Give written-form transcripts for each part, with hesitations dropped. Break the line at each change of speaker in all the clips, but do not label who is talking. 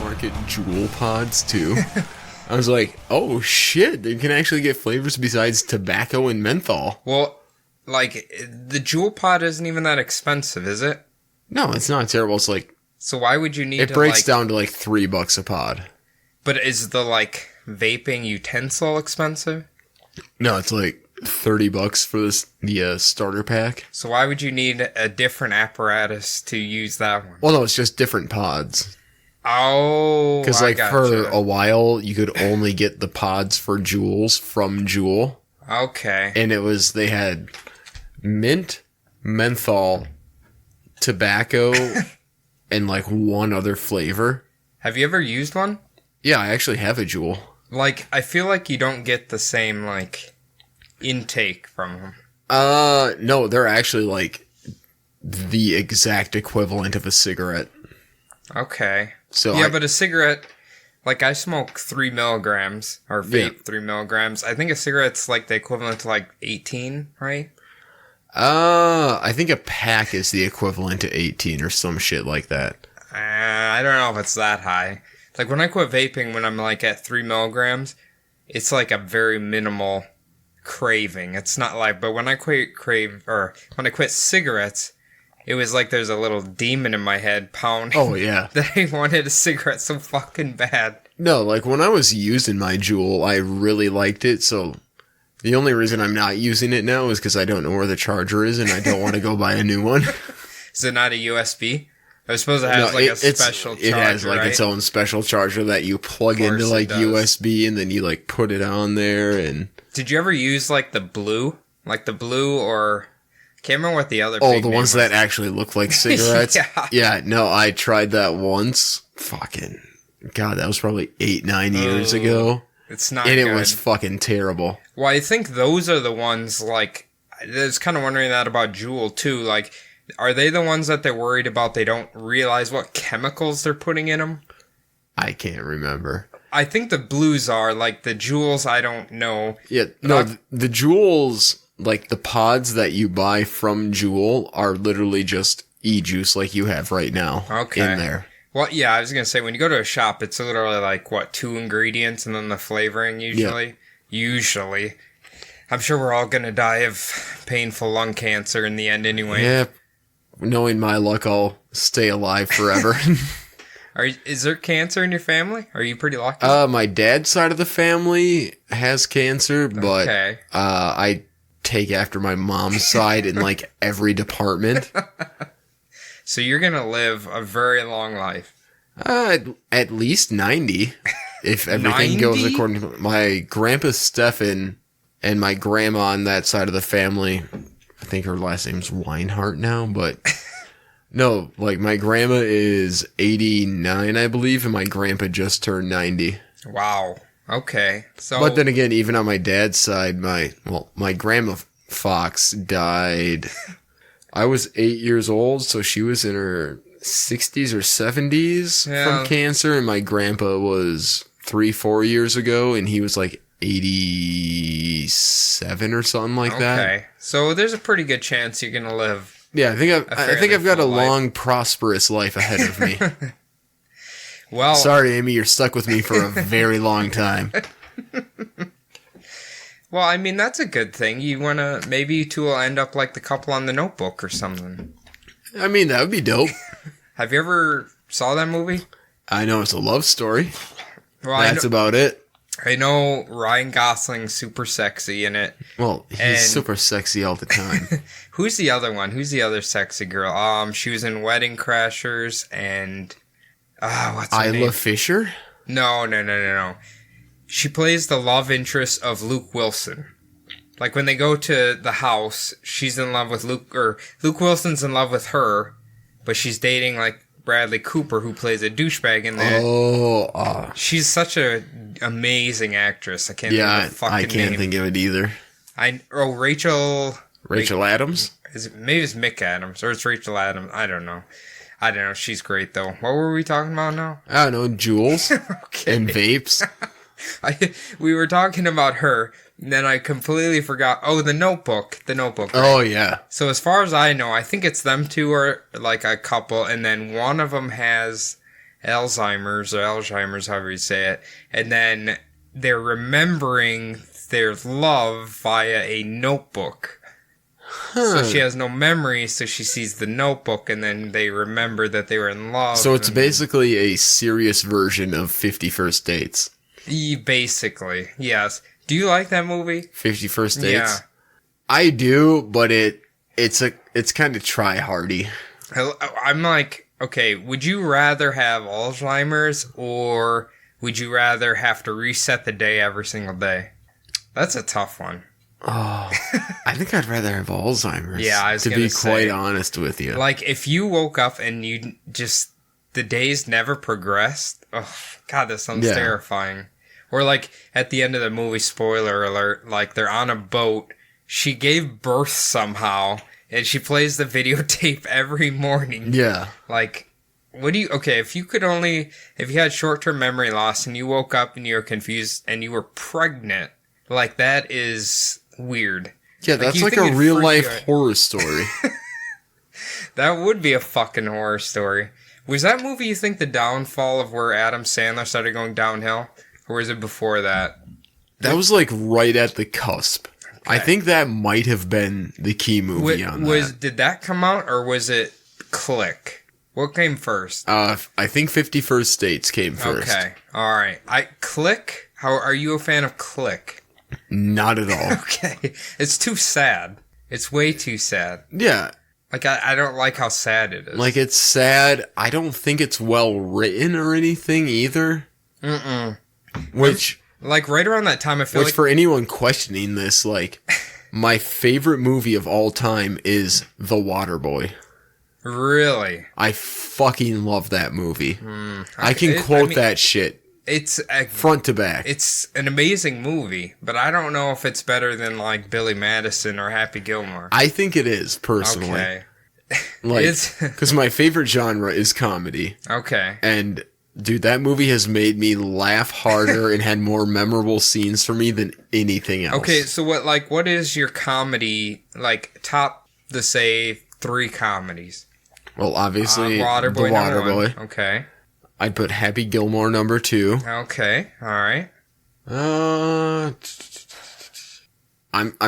market Juul pods too. I was like, oh shit, they can actually get flavors besides tobacco and menthol.
Well, like, the Juul pod isn't even that expensive, is it?
No, it's not terrible. It's like...
So why would you need
it breaks down to like $3 a pod. But
is the, like, vaping utensil expensive?
No, it's like $30 for the starter pack.
So why would you need a different apparatus to use that one?
Well, no, it's just different pods.
Oh,
because like for a while you could only get the pods for Juuls from Juul.
Okay.
And they had mint, menthol, tobacco, and like one other flavor.
Have you ever used one?
Yeah, I actually have a Juul.
Like, I feel like you don't get the same, like, intake from them.
No, they're actually, like, the exact equivalent of a cigarette.
Okay.
So
yeah, but a cigarette, like, I smoke 3 milligrams, or vape 3 milligrams. I think a cigarette's, like, the equivalent to, like, 18, right?
I think a pack is the equivalent to 18 or some shit like that.
I don't know if it's that high. Like, when I quit vaping, when I'm, like, at 3 milligrams, it's, like, a very minimal craving. It's not like... But when I quit cigarettes, it was like there's a little demon in my head pounding.
Oh, yeah.
That I wanted a cigarette so fucking bad.
No, like, when I was using my Juul, I really liked it, so... The only reason I'm not using it now is because I don't know where the charger is, and I don't want to go buy a new one.
Is it not a USB? I suppose it has a special charger,
it has like its own special charger that you plug into like USB and then you like put it on there. And
did you ever use like the blue? Like the blue or... I can't remember what the other
the ones that actually look like cigarettes?
Yeah,
no, I tried that once. Fucking... God, that was probably 8-9 years ago.
It's not
And
good.
it was fucking terrible.
Well, I think those are the ones like... I was kind of wondering that about Juul too, like... Are they the ones that they're worried about they don't realize what chemicals they're putting in them?
I can't remember.
I think the blues are. Like, the Juuls, I don't know.
Yeah, no, the Juuls, like, the pods that you buy from Juul are literally just e-juice like you have right now in there.
Well, yeah, I was going to say, when you go to a shop, it's literally like, 2 ingredients and then the flavoring usually? Yeah. Usually. I'm sure we're all going to die of painful lung cancer in the end anyway.
Yeah. Knowing my luck, I'll stay alive forever.
Is there cancer in your family? Are you pretty lucky?
My dad's side of the family has cancer, but I take after my mom's side in like every department.
So you're gonna live a very long life.
At least 90, if everything goes according to my grandpa Stefan and my grandma on that side of the family. I think her last name's Weinhardt now, but no, like my grandma is 89, I believe, and my grandpa just turned 90.
Wow. Okay. So,
but then again, even on my dad's side, my grandma Fox died. I was 8 years old, so she was in her 60s or 70s from cancer, and my grandpa was 3-4 years ago, and he was like 87 or something like that.
Okay, so there's a pretty good chance you're gonna live.
Yeah, I think I've got a long, prosperous life ahead of me.
Well,
sorry, Amy, you're stuck with me for a very long time.
Well, I mean, that's a good thing. Maybe you two will end up like the couple on The Notebook or something.
I mean, that would be dope.
Have you ever saw that movie?
I know it's a love story.
Well,
that's about it.
I know Ryan Gosling's super sexy in it.
Well, he's super sexy all the time.
Who's the other one? Who's the other sexy girl? She was in Wedding Crashers and... what's her name?
Isla Fisher?
No. She plays the love interest of Luke Wilson. Like, when they go to the house, she's in love with Luke... Or Luke Wilson's in love with her, but she's dating, like, Bradley Cooper, who plays a douchebag in there. She's such an amazing actress. I can't think of the fucking name.
I can't think of it either.
Rachel
Adams?
Maybe it's Mick Adams, or it's Rachel Adams. I don't know. She's great, though. What were we talking about now?
I don't know, Juuls and vapes.
We were talking about her, and then I completely forgot. Oh, The Notebook. The Notebook. Right?
Oh, yeah.
So as far as I know, I think it's them two are like a couple, and then one of them has Alzheimer's, however you say it, and then they're remembering their love via a notebook. So she has no memory, so she sees the notebook, and then they remember that they were in love.
So it's basically a serious version of 50 First Dates.
Basically, yes. Do you like that movie?
50 First Dates?
Yeah.
I do, but it's kind of try-hardy.
I'm like, okay, would you rather have Alzheimer's, or would you rather have to reset the day every single day? That's a tough one.
Oh, I think I'd rather have Alzheimer's.
Yeah, I was
to be quite honest with you.
Like, if you woke up and the days never progressed, oh, God, that sounds terrifying. Or, like, at the end of the movie, spoiler alert, like, they're on a boat, she gave birth somehow, and she plays the videotape every morning.
Yeah.
Like, if you had short-term memory loss and you woke up and you were confused and you were pregnant, like, that is weird.
Yeah, that's like a real-life horror story.
That would be a fucking horror story. Was that movie, you think, the downfall of where Adam Sandler started going downhill? Or was it before that?
That was, like, right at the cusp. Okay. I think that might have been the key movie on that.
Did that come out, or was it Click? What came first?
I think 50 First Dates came first.
Okay, alright. Click? Are you a fan of Click?
Not at all.
Okay. It's too sad. It's way too sad.
Yeah.
Like, I don't like how sad it is.
Like, it's sad. I don't think it's well written or anything either.
Mm-mm.
Which...
Like, right around that time, I feel
like... Which, for anyone questioning this, like, my favorite movie of all time is The Waterboy.
Really?
I fucking love that movie. Okay. I can quote that shit.
It's
front to back.
It's an amazing movie, but I don't know if it's better than, like, Billy Madison or Happy Gilmore.
I think it is, personally. Okay. Like, because my favorite genre is comedy.
Okay.
And, dude, that movie has made me laugh harder and had more memorable scenes for me than anything else.
Okay, so what is your comedy, like, top, say, 3 comedies?
Well, obviously,
Waterboy,
The Waterboy.
Okay.
I'd put Happy Gilmore number 2.
Okay, alright.
I'm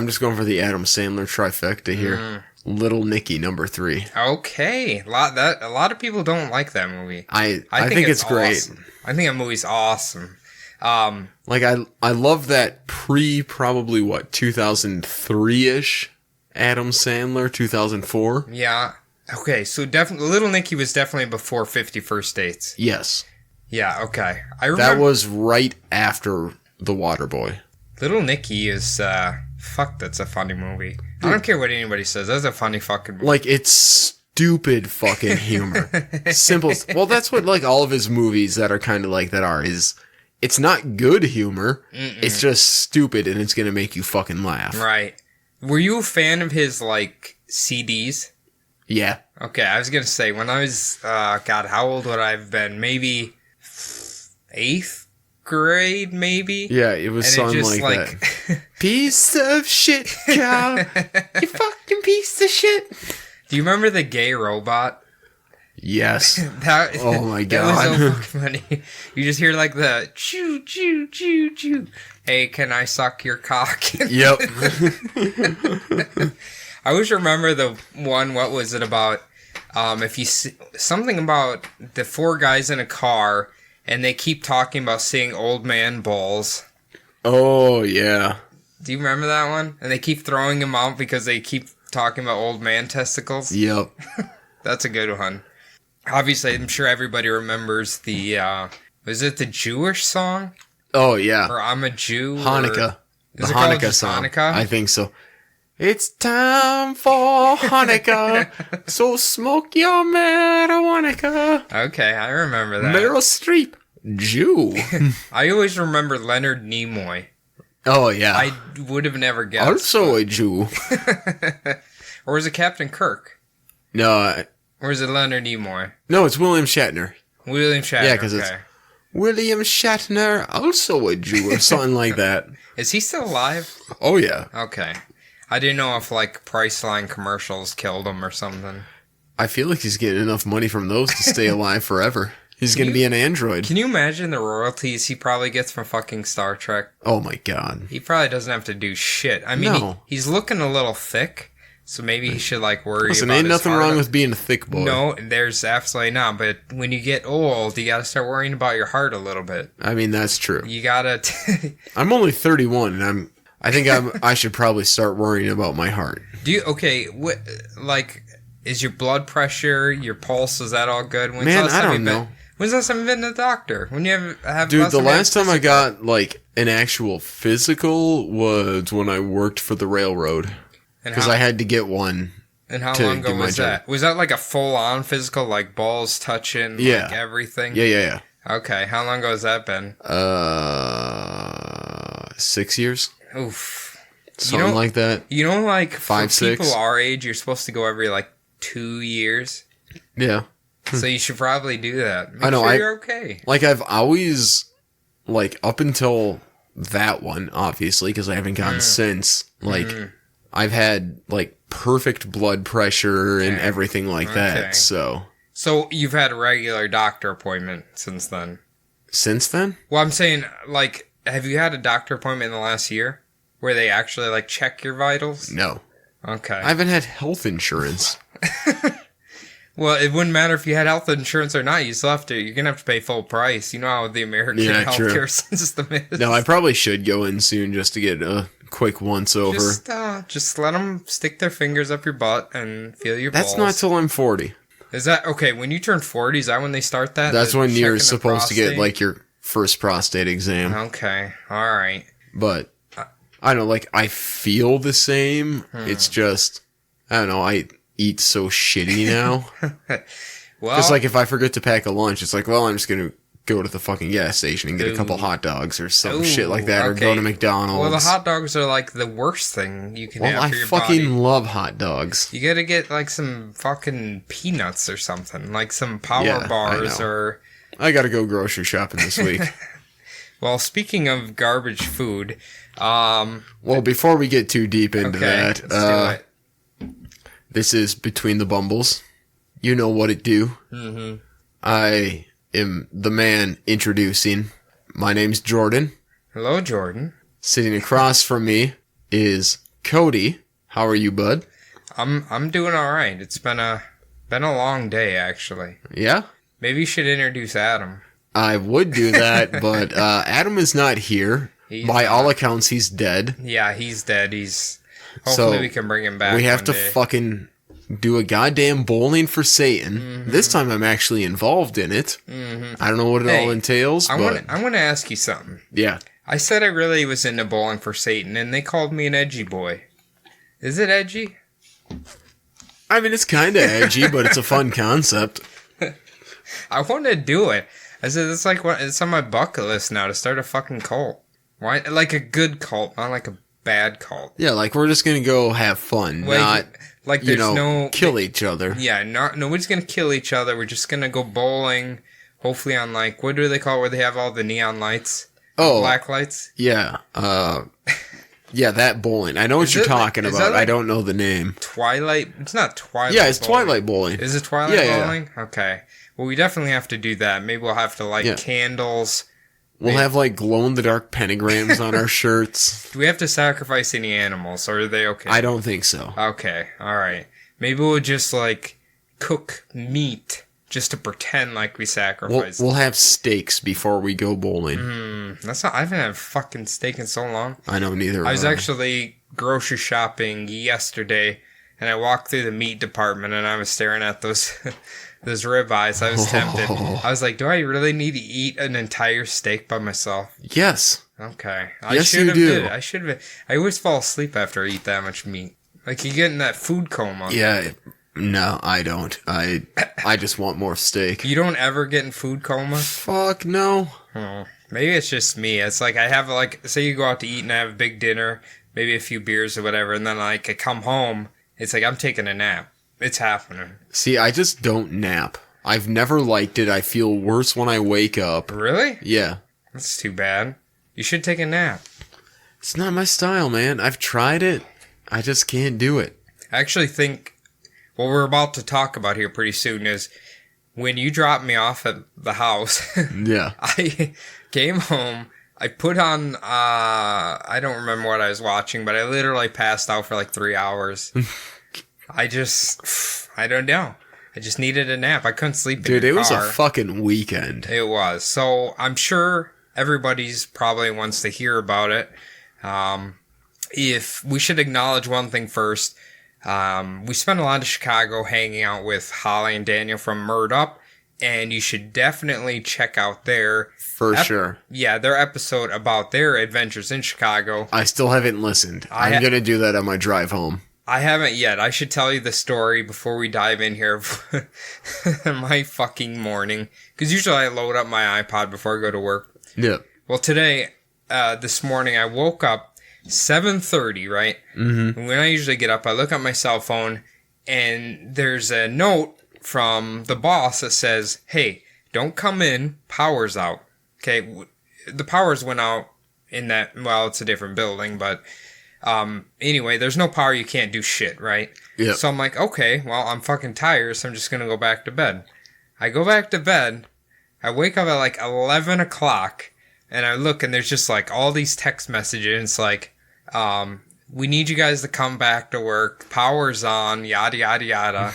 just going for the Adam Sandler trifecta here. Little Nicky number 3.
Okay, a lot of people don't like that movie.
I think it's great.
Awesome. I think that movie's awesome.
Like I love that probably 2003-ish Adam Sandler, 2004.
Yeah. Okay, so Little Nicky was definitely before 50 First Dates.
Yes.
Yeah, okay. I remember
that was right after The Waterboy.
Little Nicky is, that's a funny movie. I don't care what anybody says, that's a funny fucking movie.
Like, it's stupid fucking humor. Simple. Well, that's what, like, all of his movies that are kind of like that are, is it's not good humor, it's just stupid and it's gonna make you fucking laugh.
Right. Were you a fan of his, like, CDs?
Yeah.
Okay, I was going to say, when I was, God, how old would I have been? Maybe 8th grade, maybe?
Yeah, it was something like that. Piece of shit, cow. You fucking piece of shit.
Do you remember the gay robot?
Yes. Oh my God.
That was so fucking funny. You just hear like the choo, choo, choo, choo. Hey, can I suck your cock?
Yep.
I always remember the one, what was it about? If you see something about the 4 guys in a car and they keep talking about seeing old man balls.
Oh, yeah.
Do you remember that one? And they keep throwing them out because they keep talking about old man testicles?
Yep.
That's a good one. Obviously, I'm sure everybody remembers was it the Jewish song?
Oh, yeah.
Or I'm a Jew?
Hanukkah.
The Hanukkah song.
Hanukkah? I think so. It's time for Hanukkah, so smoke your marijuana.
Okay, I remember that.
Meryl Streep, Jew.
I always remember Leonard Nimoy.
Oh, yeah.
I would have never guessed.
Also a Jew.
Or was it Captain Kirk?
No.
Or is it Leonard Nimoy?
No, it's William Shatner.
William Shatner,
yeah, because it's William Shatner, also a Jew, or something like that.
Is he still alive?
Oh, yeah.
Okay. I didn't know if, like, Priceline commercials killed him or something.
I feel like he's getting enough money from those to stay alive forever. He's going to be an android.
Can you imagine the royalties he probably gets from fucking Star Trek?
Oh my god.
He probably doesn't have to do shit. I mean,
No.
he's looking a little thick, so maybe he should like worry
Listen,
about
ain't
his
nothing
heart.
wrong with being a thick boy.
No, there's absolutely not. But when you get old, you gotta start worrying about your heart a little bit.
I mean, that's true.
You gotta...
I'm only 31, and I think I should probably start worrying about my heart.
What, like, is your blood pressure, your pulse, is that all good?
Man, I don't know.
When's the last time you've been to the doctor? When you have
Dude, the last time I got, like, an actual physical was when I worked for the railroad. Because I had to get one.
And how long ago was that? Was that like a full-on physical, like balls touching, like everything?
Yeah.
Okay, how long ago has that been?
6 years.
Oof.
Something like that.
You know, like,
5,
for
6.
people our age, you're supposed to go every, like, 2 years.
Yeah.
So you should probably do that.
I know.
Sure you're okay.
Like, I've always, like, up until that one, obviously, because I haven't gone since, like, I've had, like, perfect blood pressure and everything like that, so.
So you've had a regular doctor appointment since then?
Since then?
Well, I'm saying, like, have you had a doctor appointment in the last year? Where they actually, like, check your vitals?
No.
Okay.
I haven't had health insurance.
Well, it wouldn't matter if you had health insurance or not. You still have to. You're gonna have to pay full price. You know how the American healthcare system is.
No, I probably should go in soon just to get a quick once over.
Just let them stick their fingers up your butt and feel your balls.
That's not till I'm 40.
Is that okay? When you turn 40, is that when they start that?
That's when you're supposed to get like your first prostate exam.
Okay, all right.
But I don't know. Like I feel the same. It's just I don't know. I eat so shitty now.
Well,
because like if I forget to pack a lunch, it's like, well, I'm just gonna go to the fucking gas station and get a couple hot dogs or some shit like that, or go to McDonald's.
Well, the hot dogs are like the worst thing you can have for your body.
I fucking love hot dogs.
You gotta get like some fucking peanuts or something, like some power bars or.
I gotta go grocery shopping this week.
Well, speaking of garbage food,
well, before we get too deep into that,
let's do it.
This is Between the Bumbles. You know what it do. Mm-hmm. I am the man introducing. My name's Jordan.
Hello, Jordan.
Sitting across from me is Cody. How are you, bud?
I'm doing all right. It's been a long day, actually.
Yeah?
Maybe you should introduce Adam.
I would do that, but Adam is not here. By all accounts, he's dead.
Yeah, he's dead. Hopefully we can bring him back.
We have to fucking do a goddamn bowling for Satan. Mm-hmm. This time I'm actually involved in it. Mm-hmm. I don't know what it all entails,
I want to ask you something.
Yeah.
I said I really was into bowling for Satan, and they called me an edgy boy. Is it edgy?
I mean, it's kind of edgy, but it's a fun concept.
I want to do it. I said, it's on my bucket list now to start a fucking cult. Why? Like a good cult, not like a bad cult.
Yeah, like we're just gonna go have fun, not
like there's
kill each other.
Yeah, nobody's gonna kill each other. We're just gonna go bowling. Hopefully on like what do they call it where they have all the neon lights? Oh, black lights.
Yeah, yeah, that bowling. I know what you're talking about. I don't know the name.
Twilight. It's not Twilight.
Yeah, it's bowling. Twilight bowling.
Is it Twilight bowling? Yeah. Okay. Well, we definitely have to do that. Maybe we'll have to light candles.
We'll have, like, glow-in-the-dark pentagrams on our shirts.
Do we have to sacrifice any animals, or are they okay?
I don't think so.
Okay, alright. Maybe we'll just, like, cook meat just to pretend like we sacrificed.
We'll have steaks before we go bowling.
I haven't had fucking steak in so long.
I know, neither.
I was actually grocery shopping yesterday, and I walked through the meat department, and I was staring at those... those ribeyes. I was tempted. I was like, do I really need to eat an entire steak by myself?
Yes.
Okay.
Yes, you do.
I should have. I always fall asleep after I eat that much meat. Like, you get in that food coma.
Yeah. No, I don't. I just want more steak.
You don't ever get in food coma?
Fuck no.
Oh, maybe it's just me. It's like I have, like, say you go out to eat and I have a big dinner, maybe a few beers or whatever, and then, like, I come home, it's like I'm taking a nap. It's happening.
See, I just don't nap. I've never liked it. I feel worse when I wake up.
Really?
Yeah.
That's too bad. You should take a nap.
It's not my style, man. I've tried it. I just can't do it.
I actually think what we're about to talk about here pretty soon is when you dropped me off at the house,
Yeah.
I came home. I put on, I don't remember what I was watching, but I literally passed out for like 3 hours. I don't know. I just needed a nap. I couldn't sleep in the car.
Dude, it was a fucking weekend.
It was. So I'm sure everybody's probably wants to hear about it. If we should acknowledge one thing first, we spent a lot of Chicago hanging out with Holly and Daniel from Murd Up, and you should definitely check out their
sure.
Yeah, their episode about their adventures in Chicago.
I still haven't listened. I'm gonna do that on my drive home.
I haven't yet. I should tell you the story before we dive in here. My fucking morning, because usually I load up my iPod before I go to work.
Yeah.
Well, today, this morning, I woke up 7:30, right? Mm-hmm. When I usually get up, I look at my cell phone, and there's a note from the boss that says, "Hey, don't come in, power's out." Okay, the powers went out in that, well, it's a different building, but anyway, there's no power, you can't do shit, right?
Yeah.
So I'm like, okay, well, I'm fucking tired, so I'm just gonna go back to bed. I go back to bed, I wake up at like 11 o'clock, and I look, and there's just like all these text messages, it's like, we need you guys to come back to work, power's on, yada, yada, yada.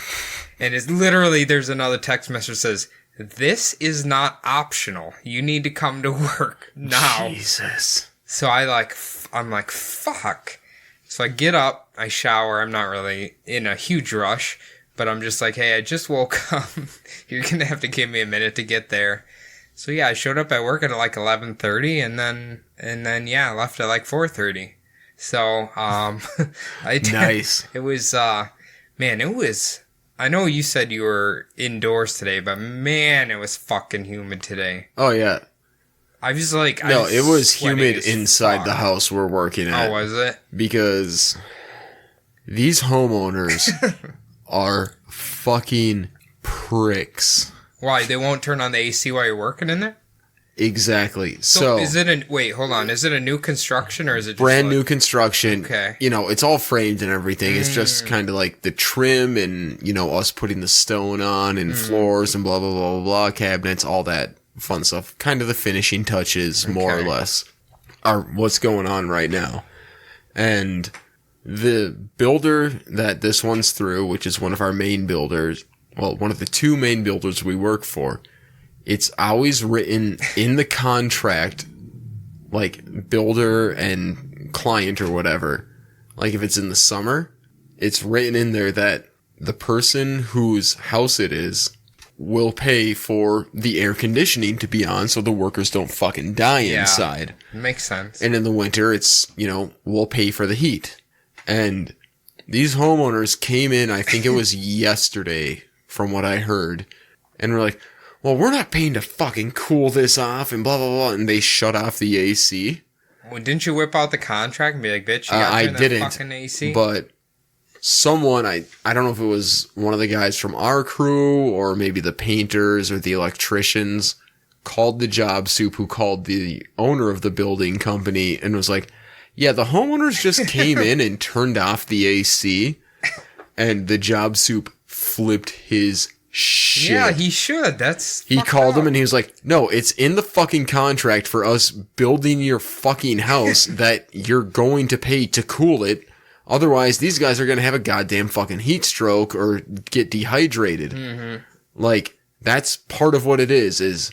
And it's literally, there's another text message that says, "This is not optional. You need to come to work now."
Jesus.
So I'm like, fuck. So I get up, I shower. I'm not really in a huge rush, but I'm just like, hey, I just woke up. You're going to have to give me a minute to get there. So yeah, I showed up at work at like 11:30 and then yeah, I left at like 4:30. So,
nice.
It was, man, it was, I know you said you were indoors today, but man, it was fucking humid today.
Oh, yeah.
I was like...
No, it was humid inside the house we're working at.
Oh, was it?
Because these homeowners are fucking pricks.
Why? They won't turn on the AC while you're working in there?
Exactly. So
is it wait, hold on. Is it a new construction or is it just
brand new construction?
Okay.
You know, it's all framed and everything. It's just kind of like the trim and, you know, us putting the stone on and floors and blah, blah, blah, blah, blah, cabinets, all that fun stuff. Kind of the finishing touches, more or less, are what's going on right now. And the builder that this one's through, which is one of our main builders, well, one of the two main builders we work for, it's always written in the contract, like builder and client or whatever. Like if it's in the summer, it's written in there that the person whose house it is will pay for the air conditioning to be on so the workers don't fucking die inside.
Makes sense.
And in the winter, it's, you know, we'll pay for the heat. And these homeowners came in, I think it was yesterday, from what I heard, and were like, well, we're not paying to fucking cool this off and blah, blah, blah. And they shut off the AC.
Well, didn't you whip out the contract and be like, bitch, you got to turn that fucking AC?
But someone, I don't know if it was one of the guys from our crew or maybe the painters or the electricians, called the job soup who called the owner of the building company and was like, yeah, the homeowners just came in and turned off the AC. And the job soup flipped his shit.
Yeah, he should. He
called him and he was like, no, it's in the fucking contract for us building your fucking house that you're going to pay to cool it. Otherwise, these guys are going to have a goddamn fucking heat stroke or get dehydrated. Mm-hmm. Like, that's part of what it is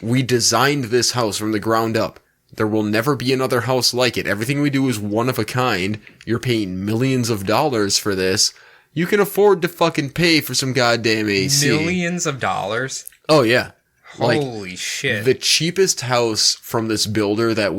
we designed this house from the ground up. There will never be another house like it. Everything we do is one of a kind. You're paying millions of dollars for this. You can afford to fucking pay for some goddamn AC.
Millions of dollars?
Oh, yeah.
Holy shit.
The cheapest house from this builder that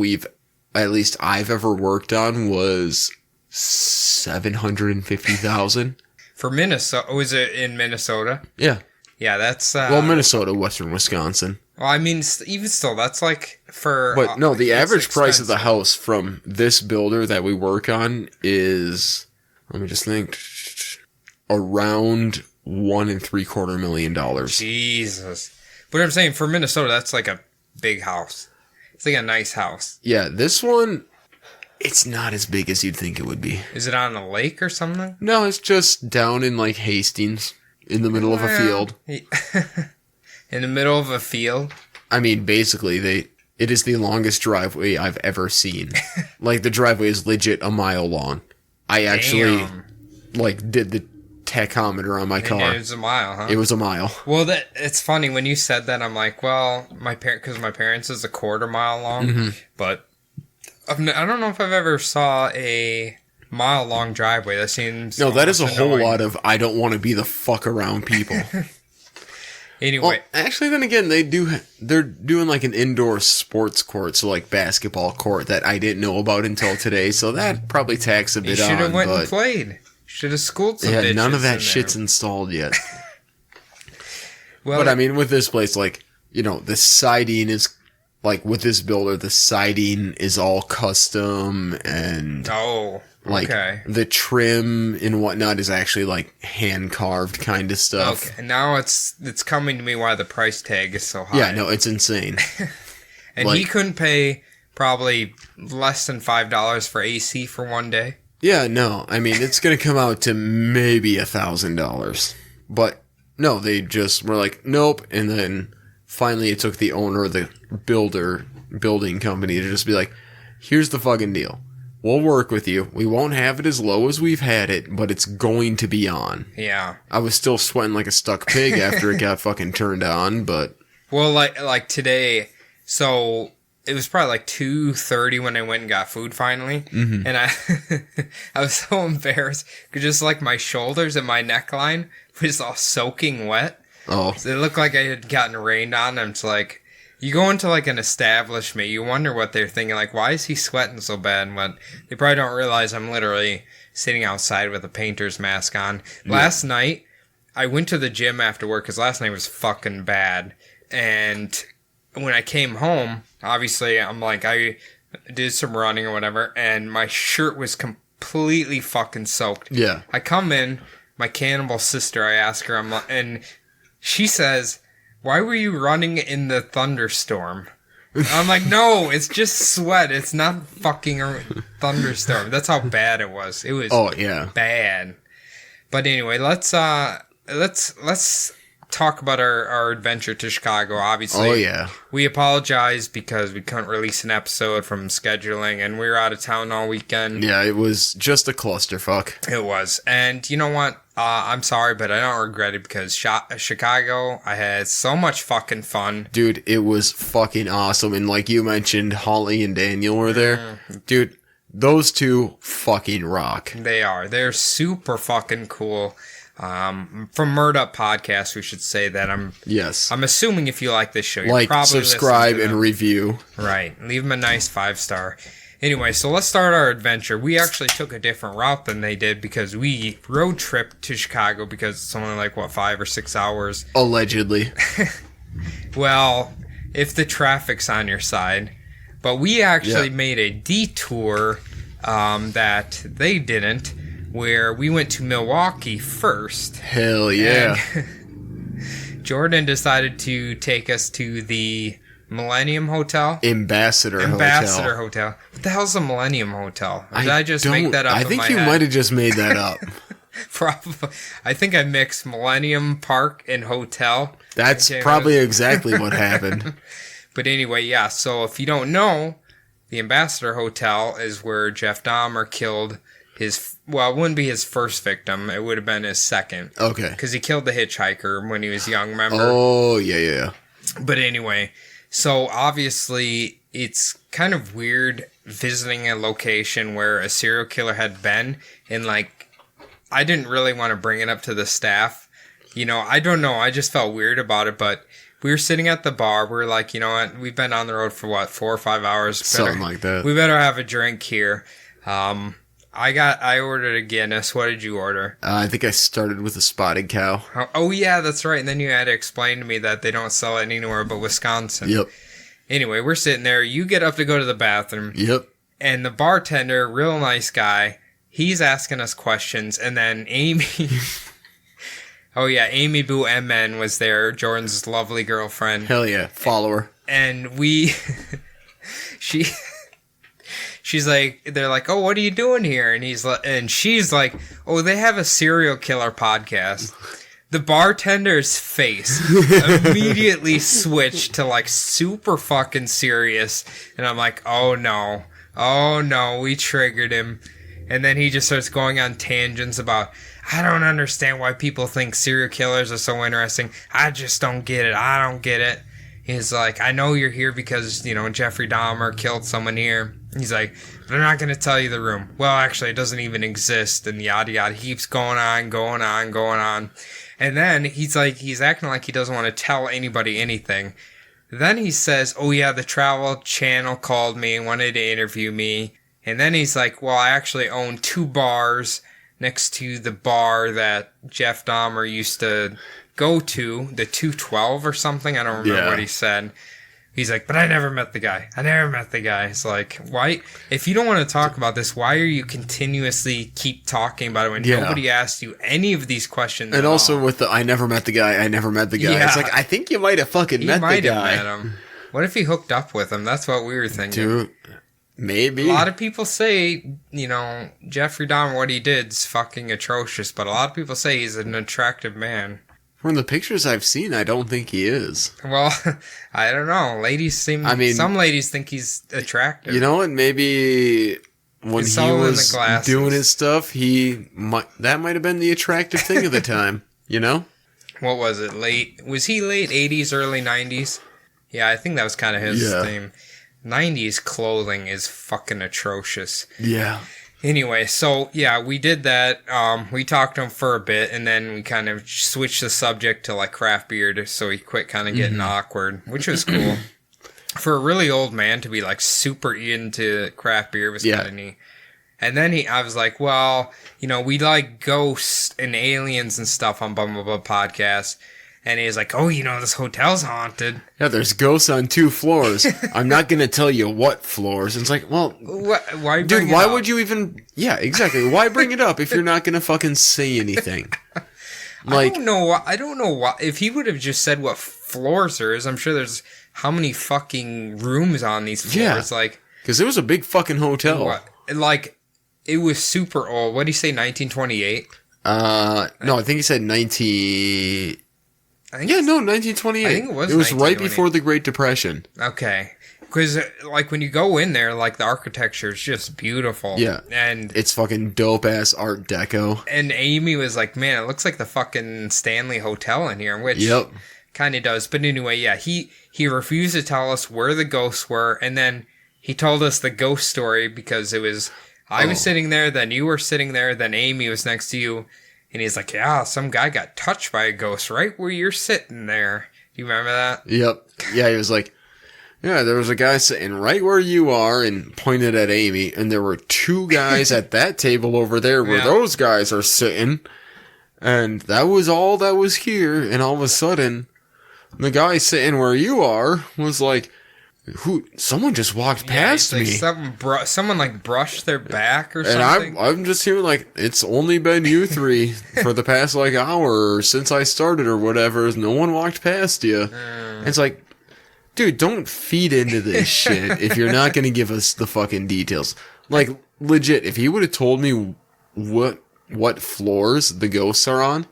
I've ever worked on was $750,000.
For Minnesota? Was it in Minnesota?
Yeah.
Yeah, that's...
Minnesota, western Wisconsin.
Well, I mean, even still, that's like for...
But no, the average price of the house from this builder that we work on is, let me just think, around $1.75 million.
Jesus. But I'm saying, for Minnesota, that's like a big house. It's like a nice house.
Yeah, this one, it's not as big as you'd think it would be.
Is it on a lake or something?
No, it's just down in like Hastings. in the middle of a field.
In the middle of a field?
I mean, basically, it is the longest driveway I've ever seen. Like, the driveway is legit a mile long. I actually, did the tachometer on my car.
It was a mile, huh?
It was a mile.
Well, it's funny, when you said that, I'm like, well, because my parents is a quarter mile long, but I don't know if I've ever saw a mile-long driveway. That seems...
No, that is a whole lot of, I don't want to be the fuck around people.
Anyway.
Well, actually, then again, they're doing like an indoor sports court, so like basketball court that I didn't know about until today, so that probably tax a bit on.
You should have went and played. Should have schooled some bitches.
None of that shit's installed yet.
Well,
but I mean, with this place, like, you know, the siding is, like, with this builder, the siding is all custom, and...
Oh,
like,
okay.
The trim and whatnot is actually, like, hand-carved kind of stuff.
Okay, now it's coming to me why the price tag is so high.
Yeah, no, it's insane.
And he couldn't pay probably less than $5 for AC for one day?
Yeah, no, I mean, it's going to come out to maybe $1,000. But, no, they just were like, nope, and then finally it took the owner of the building company to just be like, here's the fucking deal. We'll work with you. We won't have it as low as we've had it, but it's going to be on.
Yeah.
I was still sweating like a stuck pig after it got fucking turned on, but...
Well, like today, so it was probably like 2:30 when I went and got food finally, and I was so embarrassed because just like my shoulders and my neckline was all soaking wet.
Oh.
So it looked like I had gotten rained on. I'm just like... You go into, like, an establishment, you wonder what they're thinking, like, why is he sweating so bad? But they probably don't realize I'm literally sitting outside with a painter's mask on. Yeah. Last night, I went to the gym after work, because last night was fucking bad. And when I came home, obviously, I'm like, I did some running or whatever, and my shirt was completely fucking soaked.
Yeah.
I come in, my cannibal sister, I ask her, and she says... Why were you running in the thunderstorm? I'm like, no, it's just sweat. It's not fucking a thunderstorm. That's how bad it was. It was bad. But anyway, let's talk about our adventure to Chicago. Obviously,
oh yeah,
we apologize because we couldn't release an episode from scheduling, and we were out of town all weekend.
Yeah, it was just a clusterfuck.
It was, and you know what? I'm sorry, but I don't regret it because Chicago, I had so much fucking fun.
Dude, it was fucking awesome. And like you mentioned, Holly and Daniel were there. Dude, those two fucking rock.
They are. They're super fucking cool. From Murd Up Podcast, we should say that. I'm assuming if you like this show, you're probably
subscribe, and review.
Right. Leave them a nice 5-star. Anyway, so let's start our adventure. We actually took a different route than they did because we road tripped to Chicago because it's only like, 5 or 6 hours?
Allegedly.
Well, if the traffic's on your side. But we actually made a detour that they didn't, where we went to Milwaukee first.
Hell yeah.
Jordan decided to take us to the... Millennium Hotel?
Ambassador
Hotel. What the hell's a Millennium Hotel? Did I just make that up?
I think you might have just made that up.
Probably. I think I mixed Millennium Park and Hotel.
That's probably exactly what happened.
But anyway, yeah. So if you don't know, the Ambassador Hotel is where Jeff Dahmer killed his... Well, it wouldn't be his first victim. It would have been his second.
Okay.
Because he killed the hitchhiker when he was young, remember?
Oh, yeah.
But anyway... So, obviously, it's kind of weird visiting a location where a serial killer had been, and, like, I didn't really want to bring it up to the staff. You know, I don't know, I just felt weird about it, but we were sitting at the bar, we were like, you know what, we've been on the road for, 4 or 5 hours?
Something like that.
We better have a drink here. I ordered a Guinness. What did you order?
I think I started with a spotted cow.
Oh, yeah, that's right. And then you had to explain to me that they don't sell it anywhere but Wisconsin.
Yep.
Anyway, we're sitting there. You get up to go to the bathroom.
Yep.
And the bartender, real nice guy, he's asking us questions. And then Amy... oh, yeah, Amy Boo MN was there, Jordan's lovely girlfriend.
Hell yeah, follower.
And we... She's like, they're like, oh, what are you doing here? And she's like, oh, they have a serial killer podcast. The bartender's face immediately switched to like super fucking serious. And I'm like, oh no, we triggered him. And then he just starts going on tangents about, I don't understand why people think serial killers are so interesting. I just don't get it. He's like, I know you're here because, Jeffrey Dahmer killed someone here. He's like, but I'm not going to tell you the room. Well, actually, it doesn't even exist. And yada yada. He keeps going on. And then he's acting like he doesn't want to tell anybody anything. Then he says, oh yeah, the Travel Channel called me and wanted to interview me. And then he's like, well, I actually own 2 bars next to the bar that Jeff Dahmer used to go to, the 212 or something. I don't remember what he said. He's like, but I never met the guy. It's like, why? If you don't want to talk about this, why are you continuously keep talking about it when nobody asked you any of these questions?
And also with the, I never met the guy. Yeah. It's like, I think you might have fucking met the guy. You might have met him. What if he hooked up with him? That's what we were thinking.
Dude.
Maybe.
A lot of people say, Jeffrey Dahmer, what he did is fucking atrocious, but a lot of people say he's an attractive man.
From the pictures I've seen, I don't think he is.
Well, I don't know. Some ladies think he's attractive.
You know what? Maybe when he was doing his stuff, that might have been the attractive thing at the time,
What was it? Was he late 80s, early 90s? Yeah, I think that was kind of his theme. 90s clothing is fucking atrocious.
Yeah.
Anyway, so, yeah, we did that. We talked to him for a bit, and then we kind of switched the subject to, like, craft beer, so he quit kind of getting awkward, which was cool. For a really old man to be, like, super into craft beer was kind of neat. And then I was like, well, we like ghosts and aliens and stuff on Bumble podcast. And he's like, oh, this hotel's haunted.
Yeah, there's ghosts on 2 floors. I'm not going to tell you what floors. And it's like, well,
why
dude, why would you even... Yeah, exactly. Why bring it up if you're not going to fucking say anything?
Like, I don't know why. If he would have just said what floors there is, I'm sure there's how many fucking rooms on these floors.
Yeah, because it was a big fucking hotel.
It was super old. What did he say, 1928?
No, I think he said 1928.
I think it was.
It was right before the Great Depression.
Okay. Because, when you go in there, the architecture is just beautiful.
Yeah.
And
it's fucking dope-ass Art Deco.
And Amy was like, man, it looks like the fucking Stanley Hotel in here, which kind of does. But anyway, yeah, he refused to tell us where the ghosts were, and then he told us the ghost story because it was... I was sitting there, then you were sitting there, then Amy was next to you. And he's like, yeah, some guy got touched by a ghost right where you're sitting there. Do you remember that?
Yep. Yeah, he was like, yeah, there was a guy sitting right where you are and pointed at Amy. And there were 2 guys at that table over there where those guys are sitting. And that was all that was here. And all of a sudden, the guy sitting where you are was like, someone just walked past me.
Someone brushed their back or something.
And I'm just hearing it's only been you 3 for the past hour or since I started or whatever. No one walked past you. And it's like, dude, don't feed into this shit if you're not going to give us the fucking details. Legit, if he would have told me what floors the ghosts are on,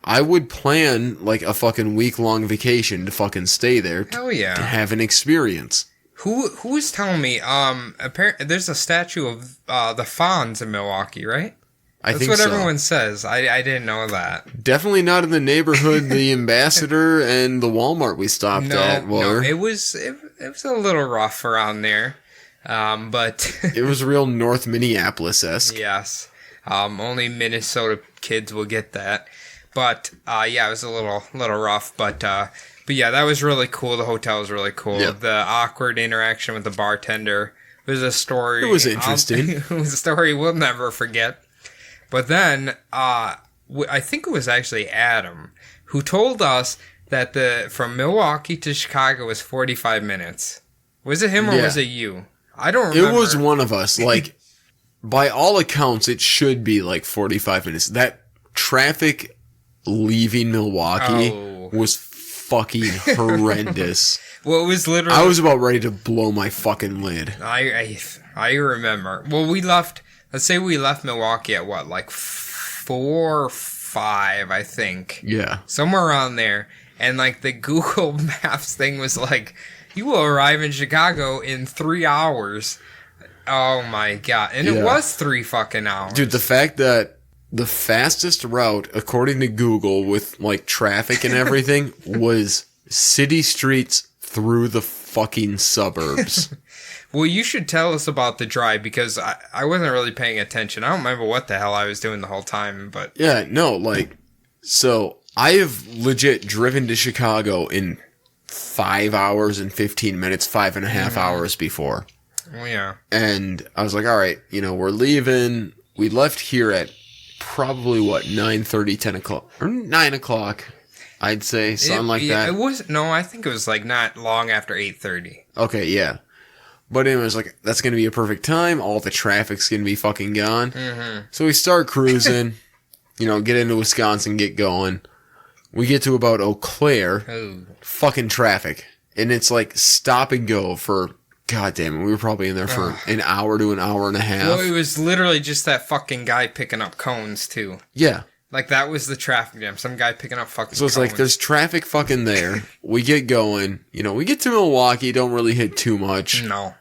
I would plan a fucking week-long vacation to fucking stay there.
Hell yeah.
To have an experience.
Who was telling me, apparently there's a statue of the Fonz in Milwaukee, right?
I think so.
That's what everyone says. I didn't know that.
Definitely not in the neighborhood the Ambassador and the Walmart we stopped at were.
No, it was a little rough around there. But
it was real North Minneapolis-esque.
Yes. Only Minnesota kids will get that. But, it was a little rough, but yeah, that was really cool. The hotel was really cool. Yep. The awkward interaction with the bartender was a story.
It was interesting.
It was a story we'll never forget. But then, I think it was actually Adam who told us that from Milwaukee to Chicago was 45 minutes. Was it him or was it you? I don't remember.
It was one of us. By all accounts, it should be 45 minutes. That traffic leaving Milwaukee was fucking horrendous.
Well, it was literally...
I was about ready to blow my fucking lid.
I remember. Well, let's say we left Milwaukee at what, 4 5, I think.
Yeah.
Somewhere around there. And, like, the Google Maps thing was like, you will arrive in Chicago in 3 hours. Oh, my God. And it was 3 fucking hours.
Dude, the fact that the fastest route, according to Google, with, like, traffic and everything, was city streets through the fucking suburbs.
Well, you should tell us about the drive, because I wasn't really paying attention. I don't remember what the hell I was doing the whole time, but...
Yeah, no, like... So, I have legit driven to Chicago in 5 hours and 15 minutes, 5.5 hours before.
Oh, yeah.
And I was like, all right, we're leaving. We left here at probably, 9:30, 10 o'clock. Or 9 o'clock, I'd say. Something like that.
It was... No, I think it was, like, not long after 8:30.
Okay, yeah. But it was like, that's going to be a perfect time. All the traffic's going to be fucking gone. Mm-hmm. So we start cruising, get into Wisconsin, get going. We get to about Eau Claire.
Oh.
Fucking traffic. And it's like stop and go for, goddamn it, we were probably in there for an hour to an hour and a half.
Well, it was literally just that fucking guy picking up cones, too.
Yeah.
Like, that was the traffic jam. Some guy picking up fucking
So it's
cones.
like, there's traffic fucking there. We get going. We get to Milwaukee, don't really hit too much.
No.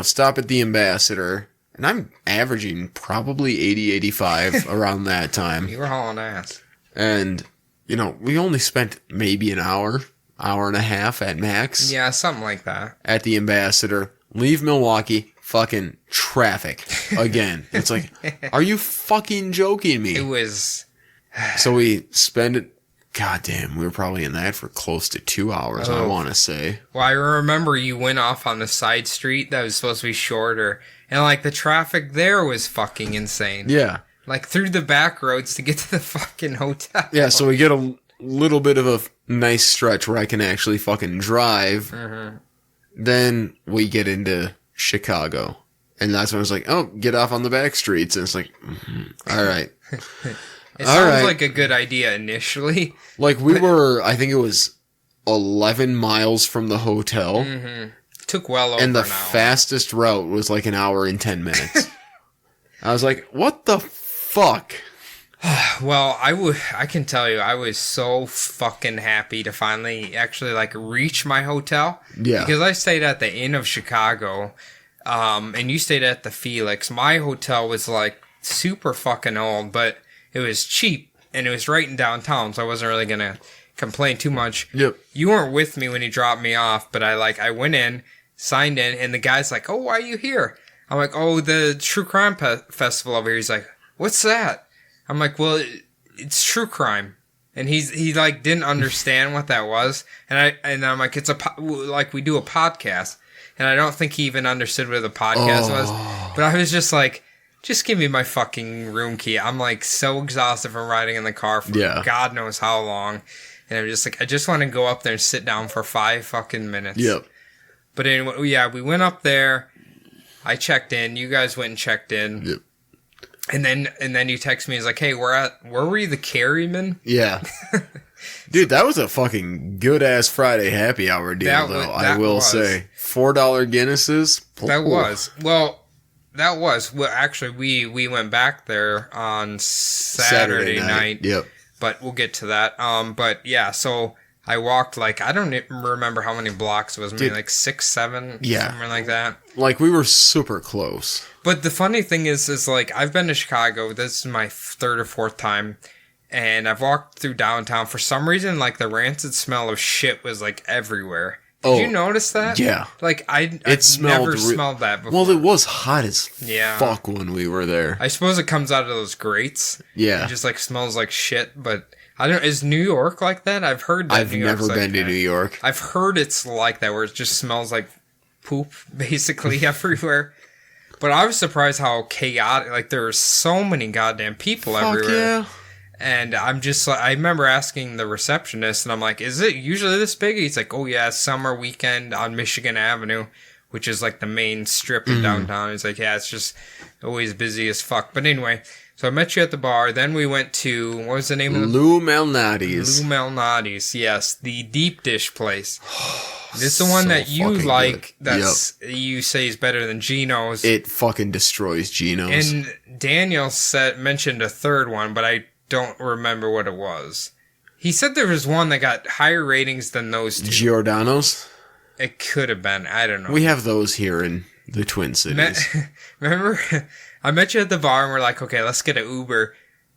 Stop at the Ambassador. And I'm averaging probably 80, 85 around that time.
You were hauling ass.
And, we only spent maybe an hour and a half at max.
Yeah, something like that.
At the Ambassador. Leave Milwaukee. Fucking traffic. Again. It's like, are you fucking joking me?
It was...
So we spend it... Goddamn, we were probably in that for close to 2 hours, I want to say.
Well, I remember you went off on the side street that was supposed to be shorter. And, like, the traffic there was fucking insane.
Yeah.
Like, through the back roads to get to the fucking hotel.
Yeah, so we get a little bit of a nice stretch where I can actually fucking drive. Mm-hmm. Then we get into Chicago. And that's when I was like, oh, get off on the back streets. And it's like, all right.
It sounds like a good idea initially.
Like, we were, I think it was 11 miles from the hotel.
Mm-hmm. Took well over
and the
an hour.
Fastest route was like an hour and 10 minutes. I was like, what the fuck?
Well, I can tell you, I was so fucking happy to finally actually, like, reach my hotel.
Yeah.
Because I stayed at the Inn of Chicago, and you stayed at the Felix. My hotel was, like, super fucking old, but it was cheap, and it was right in downtown, so I wasn't really gonna complain too much.
Yep.
You weren't with me when you dropped me off, but I went in, signed in, and the guy's like, oh, why are you here? I'm like, oh, the True Crime Festival over here. He's like, what's that? I'm like, well, it's true crime. And he like didn't understand what that was. And I'm like, it's like we do a podcast. And I don't think he even understood what the podcast was. But I was just like, just give me my fucking room key. I'm like so exhausted from riding in the car for God knows how long. And I'm just like, I just want to go up there and sit down for 5 fucking minutes.
Yep.
But anyway, yeah, we went up there. I checked in. You guys went and checked in.
Yep.
And then you text me. It's like, hey, where were you, the Carryman?
Yeah. Dude, that was a fucking good-ass Friday happy hour deal, I will say. $4 Guinnesses.
That was. Well, actually, we went back there on Saturday night.
Yep.
But we'll get to that. But yeah, so I walked like, I don't remember how many blocks it was. Maybe like 6, 7, something like that.
Like, we were super close.
But the funny thing is like, I've been to Chicago. This is my 3rd or 4th time. And I've walked through downtown. For some reason, like, the rancid smell of shit was, like, everywhere. Did you notice that?
Yeah.
Like, I've never smelled that before.
Well, it was hot as fuck when we were there.
I suppose it comes out of those grates.
Yeah.
It just, like, smells like shit. But, I don't know. Is New York like that? I've heard that
I've never been to New York.
I've heard it's like that, where it just smells like poop, basically, everywhere. But I was surprised how chaotic. Like, there were so many goddamn people everywhere.
Yeah.
And I'm just like, I remember asking the receptionist, and I'm like, is it usually this big? He's like, oh yeah, summer weekend on Michigan Avenue, which is like the main strip in downtown. He's like, yeah, it's just always busy as fuck. But anyway, so I met you at the bar. Then we went to, what was the name of it?
Lou Malnati's.
Lou Malnati's, yes. The deep dish place. This is the one that you like, you say is better than Gino's.
It fucking destroys Gino's.
And Daniel mentioned a third one, but I don't remember what it was. He said there was one that got higher ratings than those two.
Giordano's?
It could have been. I don't know.
We have those here in the Twin Cities.
Remember, I met you at the bar and we're like, okay, let's get an Uber.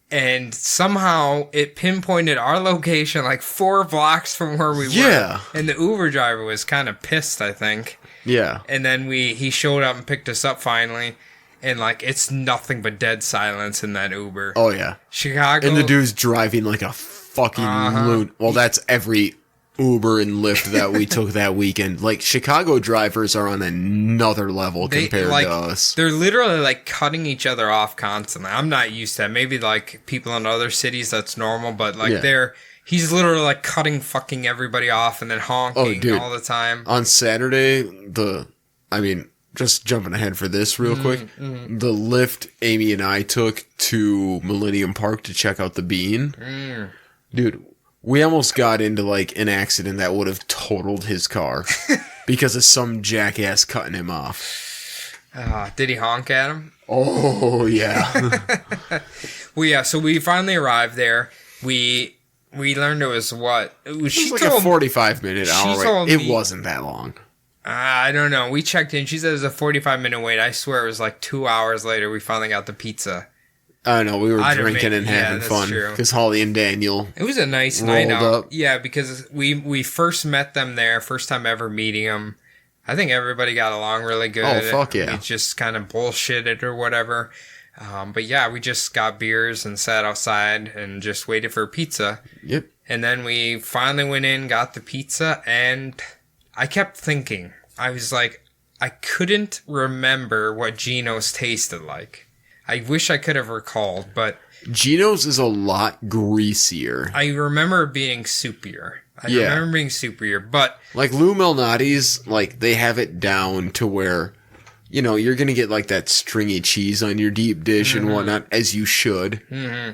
And somehow it pinpointed our location like 4 blocks from where we were. And the Uber driver was kind of pissed, I think.
Yeah.
And then he showed up and picked us up finally. And like, it's nothing but dead silence in that Uber.
Oh, yeah.
Chicago.
And the dude's driving like a fucking loon. Well, that's every Uber and Lyft that we took that weekend. Like, Chicago drivers are on another level compared to us.
They're literally like cutting each other off constantly. I'm not used to that. Maybe like people in other cities that's normal, but like he's literally like cutting fucking everybody off and then honking all the time.
On Saturday, just jumping ahead for this real quick, the Lyft Amy and I took to Millennium Park to check out the Bean. Dude, we almost got into, like, an accident that would have totaled his car because of some jackass cutting him off.
Did he honk at him?
Oh, yeah.
Well, yeah, so we finally arrived there. We learned it was what?
It was like a 45-minute hour wait. It wasn't that long.
I don't know. We checked in. She said it was a 45-minute wait. I swear it was like 2 hours later we finally got the pizza.
I know, we were drinking and having fun because Holly and Daniel.
It was a nice night out. Up. Yeah, because we first met them there, first time ever meeting them. I think everybody got along really good.
Oh, fuck yeah.
We just kind of bullshitted or whatever. But yeah, we just got beers and sat outside and just waited for pizza.
Yep.
And then we finally went in, got the pizza, and I kept thinking. I was like, I couldn't remember what Gino's tasted like. I wish I could have recalled, but...
Gino's is a lot greasier.
I remember being soupier. But...
Like, Lou Malnati's, like, they have it down to where, you know, you're gonna get, like, that stringy cheese on your deep dish and whatnot, as you should.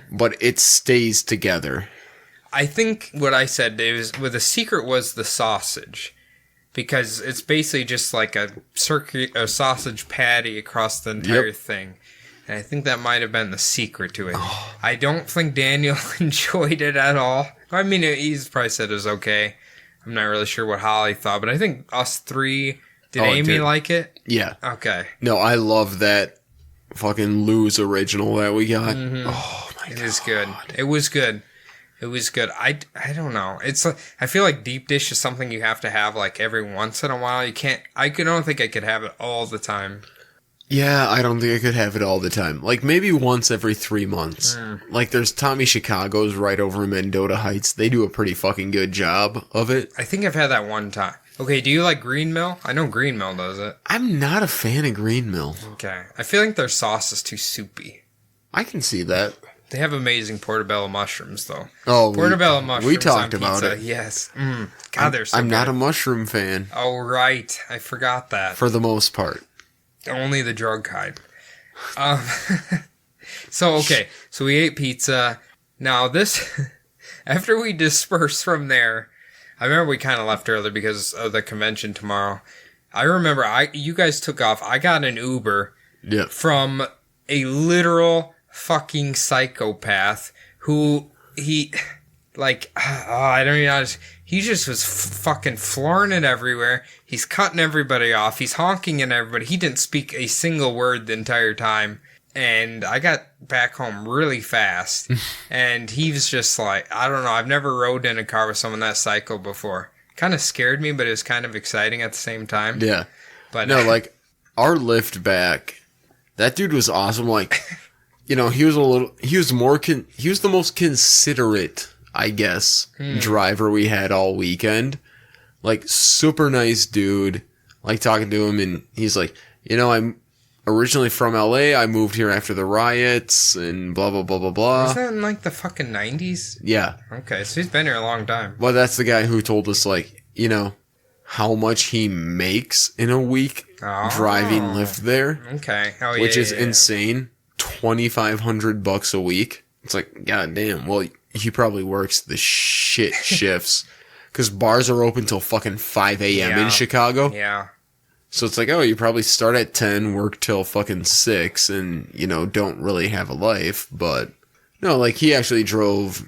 But it stays together.
I think what I said is, well, the secret was the sausage. Because it's basically just like a sausage patty across the entire thing. And I think that might have been the secret to it. I don't think Daniel enjoyed it at all. I mean, he's probably said it was okay. I'm not really sure what Holly thought, but I think us three... Did Amy like it?
Yeah.
Okay.
No, I love that fucking Lou's original that we got. Oh, my God.
It was good. It was good. It was good. I don't know. It's like, I feel like deep dish is something you have to have like every once in a while. You can't... I don't think I could have it all the time.
Yeah, I don't think I could have it all the time. Like, maybe once every 3 months. Like, there's Tommy Chicago's right over in Mendota Heights. They do a pretty fucking good job of it.
I think I've had that one time. Okay, do you like Green Mill? I know Green Mill does it.
I'm not a fan of Green Mill.
Okay. I feel like their sauce is too soupy.
I can see that.
They have amazing portobello mushrooms, though.
Oh,
portobello mushrooms
we talked about it.
Yes. God, they're so
I'm
good.
not a mushroom fan.
Oh, right. I forgot that.
For the most part.
Only the drug kind. So we ate pizza. Now this, after we dispersed from there, I remember we kind of left early because of the convention tomorrow. I remember you guys took off. I got an Uber from a literal fucking psychopath who I don't even know. He just was fucking flooring it everywhere. He's cutting everybody off. He's honking at everybody. He didn't speak a single word the entire time. And I got back home really fast. And he was just like, I don't know. I've never rode in a car with someone that psycho before. Kind of scared me, but it was kind of exciting at the same time.
Yeah.
But
no, like, our lift back, that dude was awesome. Like, you know, he was the most considerate, I guess, driver we had all weekend. Like, super nice dude. Like, talking to him, and he's like, you know, I'm originally from LA. I moved here after the riots, and blah, blah, blah, blah, blah.
Was that in, like, the fucking 90s?
Yeah.
Okay, so he's been here a long time.
Well, that's the guy who told us, like, you know, how much he makes in a week driving Lyft there.
Okay.
Which is insane. $2,500 a week. It's like, god damn. Well, he probably works the shit shifts because bars are open till fucking 5 a.m. in Chicago.
Yeah.
So it's like, oh, you probably start at 10, work till fucking 6, and, you know, don't really have a life. But No, like he actually drove,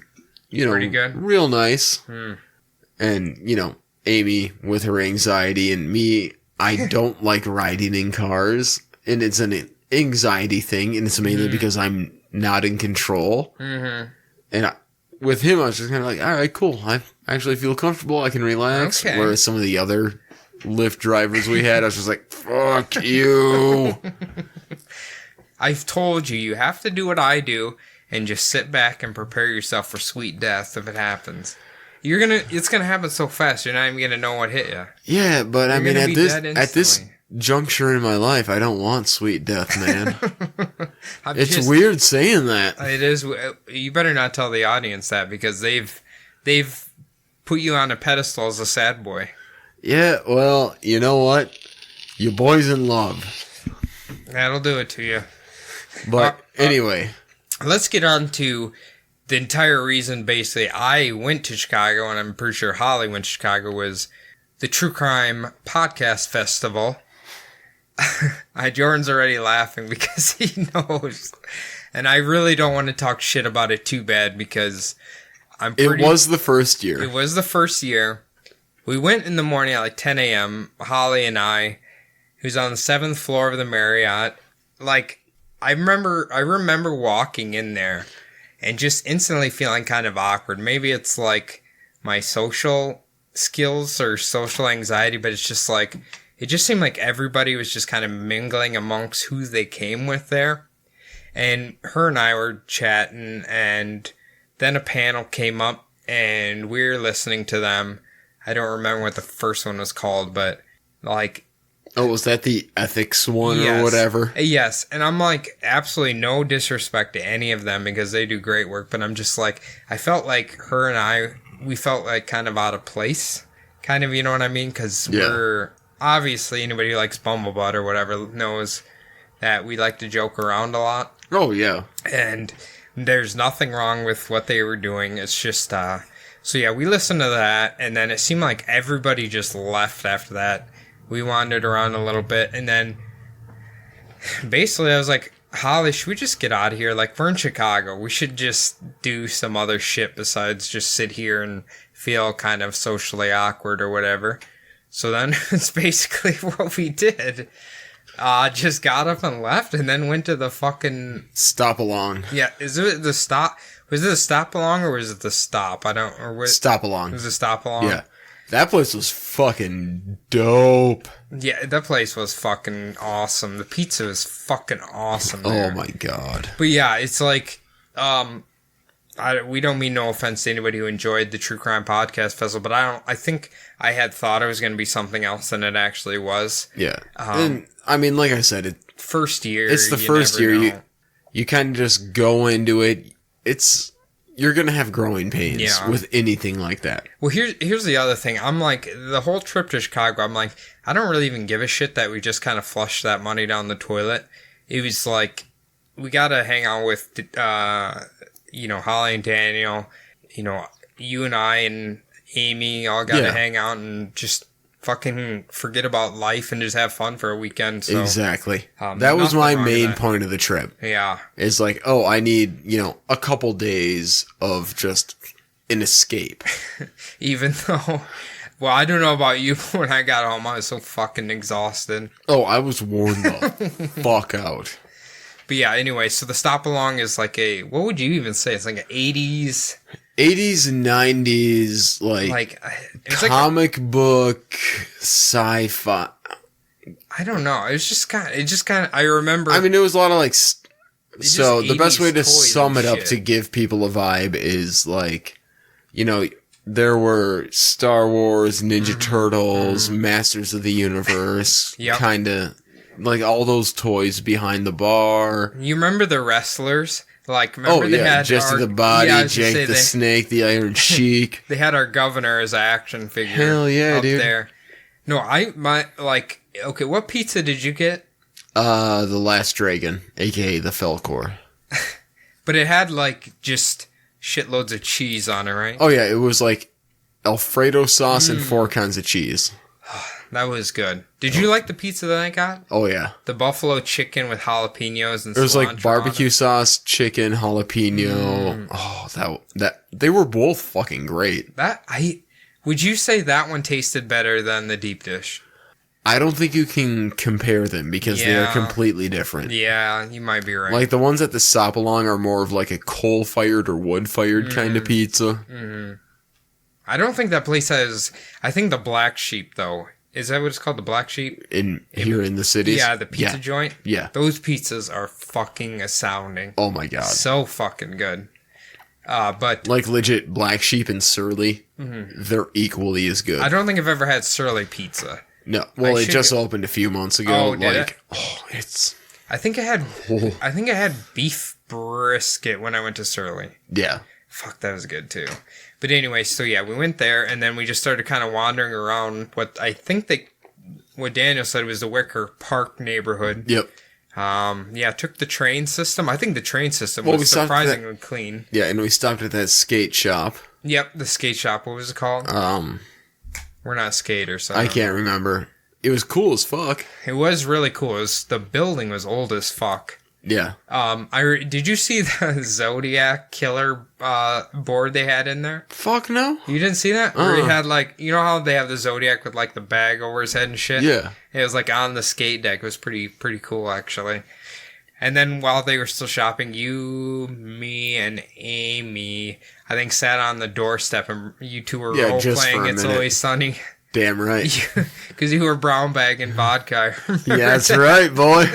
pretty good.
real nice. And, Amy with her anxiety and me, I don't like riding in cars. And it's an anxiety thing. And it's mainly because I'm not in control. Mm-hmm. And with him, I was just kind of like, all right, cool. I actually feel comfortable. I can relax. Okay. Whereas some of the other Lyft drivers we had, I was just like, fuck you.
I've told you, you have to do what I do and just sit back and prepare yourself for sweet death if it happens. It's gonna happen so fast, you're not even gonna know what hit you.
Yeah, but I mean, at this juncture in my life, I don't want sweet death, man. It's weird saying that.
It is. You better not tell the audience that because they've put you on a pedestal as a sad boy.
Yeah, well, you know what? Your boy's in love.
That'll do it to you.
But anyway,
let's get on to the entire reason. Basically, I went to Chicago, and I'm pretty sure Holly went to Chicago, was the True Crime Podcast Festival. Jordan's already laughing because he knows. And I really don't want to talk shit about it too bad because it was the first year. It was the first year. We went in the morning at like 10 a.m. Holly and I, who's on the 7th floor of the Marriott. Like, I remember walking in there and just instantly feeling kind of awkward. Maybe it's like my social skills or social anxiety, but it's just like, it just seemed like everybody was just kind of mingling amongst who they came with there. And her and I were chatting, and then a panel came up, and we were listening to them. I don't remember what the first one was called, but like...
Oh, was that the ethics one or whatever?
Yes, and I'm like, absolutely no disrespect to any of them because they do great work, but I'm just like, I felt like her and we felt like kind of out of place. Kind of, you know what I mean? Because we're... Obviously, anybody who likes Bumblebot or whatever knows that we like to joke around a lot.
Oh, yeah.
And there's nothing wrong with what they were doing. It's just, so yeah, we listened to that, and then it seemed like everybody just left after that. We wandered around a little bit, and then basically I was like, Holly, should we just get out of here? Like, we're in Chicago. We should just do some other shit besides just sit here and feel kind of socially awkward or whatever. So then it's basically what we did. Just got up and left and then went to the fucking...
Stop along.
Yeah, is it the stop? Was it the stop along or was it the stop?
Stop along.
Was it stop along?
Yeah. That place was fucking dope.
Yeah, that place was fucking awesome. The pizza was fucking awesome there.
Oh my god.
But yeah, it's like... we don't mean no offense to anybody who enjoyed the True Crime Podcast Festival, but I think I had thought it was going to be something else than it actually was.
Yeah. And, I mean, like I said,
first year.
It's the first year. You kind of just go into it. You're going to have growing pains with anything like that.
Well, here's the other thing. I'm like, the whole trip to Chicago, I'm like, I don't really even give a shit that we just kind of flushed that money down the toilet. It was like, we got to hang out with... Holly and Daniel, you and I and Amy all got to hang out and just fucking forget about life and just have fun for a weekend. So,
exactly. That was my main point of the trip.
Yeah.
It's like, I need, a couple days of just an escape.
Even though, well, I don't know about you, but when I got home, I was so fucking exhausted.
Oh, I was worn the fuck out.
But yeah, anyway, so the stop along is like what would you even say? It's like an 80s
and 90s, like comic book, sci-fi.
I don't know. It just kind of, I remember.
I mean, it was a lot of so the best way to sum it up to give people a vibe is like, there were Star Wars, Ninja Turtles, Masters of the Universe, kind of. Like all those toys behind the bar.
You remember the wrestlers? Like, remember they had
Jesse the Body, Jake the Snake, the Iron Sheik.
They had our governor as an action figure.
Hell yeah,
up
dude.
There. No, okay, what pizza did you get?
The Last Dragon, aka the Felcor.
But it had just shitloads of cheese on it, right?
Oh yeah, it was like Alfredo sauce and 4 kinds of cheese.
that was good. Did you like the pizza that I got?
Oh, yeah.
The buffalo chicken with jalapenos and cilantro.
It was like barbecue sauce, chicken, jalapeno. Oh, that they were both fucking great.
Would you say that one tasted better than the deep dish?
I don't think you can compare them because they are completely different.
Yeah, you might be right.
Like the ones at the Sopalong are more of like a coal-fired or wood-fired kind of pizza.
Mm-hmm. I don't think that place has... I think the Black Sheep, though. Is that what it's called? The Black Sheep?
Here in the cities?
Yeah, the pizza joint?
Yeah.
Those pizzas are fucking astounding.
Oh my god.
So fucking good. But...
Like legit Black Sheep and Surly, they're equally as good.
I don't think I've ever had Surly pizza.
No. Well, it just opened a few months ago.
Oh, did it?
It's...
I think I had beef brisket when I went to Surly.
Yeah.
Fuck, that was good too. But anyway, so yeah, we went there and then we just started kind of wandering around what Daniel said was the Wicker Park neighborhood.
Yep.
Took the train system. I think the train system was surprisingly clean.
Yeah, and we stopped at that skate shop.
Yep, the skate shop. What was it called? We're not skaters, so
I can't remember. It was cool as fuck.
It was really cool. The building was old as fuck.
Yeah.
Did you see the Zodiac killer board they had in there?
Fuck no.
You didn't see that? Where he had you know how they have the Zodiac with like the bag over his head and shit?
Yeah.
It was like on the skate deck. It was pretty cool actually. And then while they were still shopping, you, me, and Amy, I think sat on the doorstep and you two were role playing It's Always Sunny.
Damn right.
Because you were brown bagging vodka.
Yeah, that's right, boy.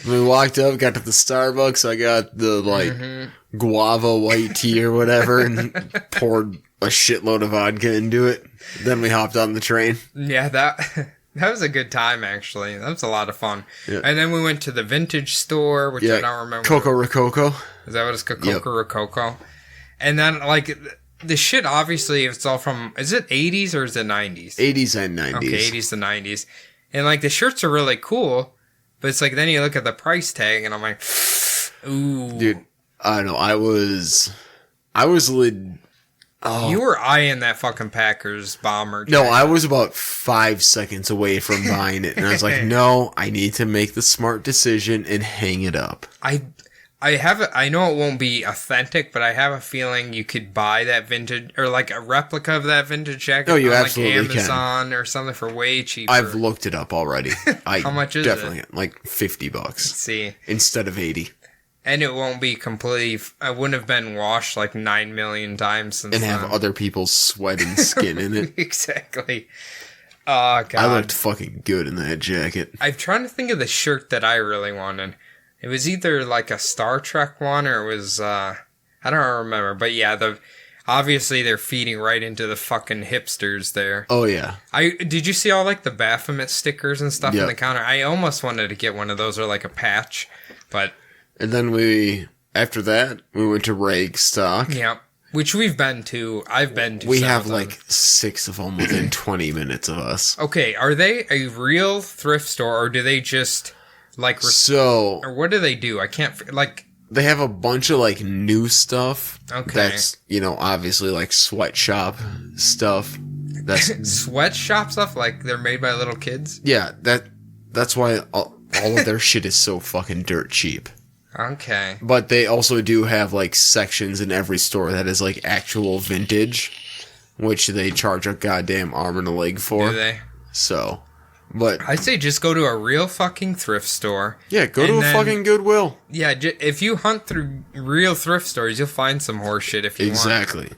We walked up, got to the Starbucks. I got the guava white tea or whatever, and poured a shitload of vodka into it. Then we hopped on the train.
Yeah, that was a good time actually. That was a lot of fun. Yeah. And then we went to the vintage store, which I don't remember.
Coco Rococo.
Is that what it's called? Coco Rococo. And then the shit, obviously, it's all from. Is it 80s or is it 90s?
80s and 90s.
Okay, 80s to 90s, and the shirts are really cool. But it's then you look at the price tag, and I'm like, ooh.
Dude, I don't know. I was
You were eyeing that fucking Packers bomber.
No, I was about 5 seconds away from buying it. And I was like, no, I need to make the smart decision and hang it up.
I know it won't be authentic, but I have a feeling you could buy that vintage or a replica of that vintage jacket
on
absolutely Amazon or something for way cheaper.
I've looked it up already.
How much is
definitely
it?
Like $50.
See,
instead of 80.
And it won't be completely. I wouldn't have been washed 9 million times since.
And have other people's sweat and skin in it.
Exactly. Oh god,
I looked fucking good in that jacket.
I'm trying to think of the shirt that I really wanted. It was either a Star Trek one or it was, I don't remember. But yeah, obviously they're feeding right into the fucking hipsters there.
Oh yeah.
Did you see all the Baphomet stickers and stuff in the counter? I almost wanted to get one of those or a patch, but.
And then after that, we went to Ragstock.
Yeah. Which we've been to. I've been to.
We have 6 of them within 20 minutes of us.
Okay. Are they a real thrift store or do they just... or what do they do? I can't
they have a bunch of new stuff.
Okay,
that's obviously sweatshop stuff. That's
sweatshop stuff. They're made by little kids.
Yeah, that's why all of their shit is so fucking dirt cheap.
Okay,
but they also do have sections in every store that is actual vintage, which they charge a goddamn arm and a leg for.
Do they?
So. But
I say just go to a real fucking thrift store.
Yeah, go to a fucking Goodwill.
Yeah, if you hunt through real thrift stores, you'll find some horse shit if you want.
Exactly.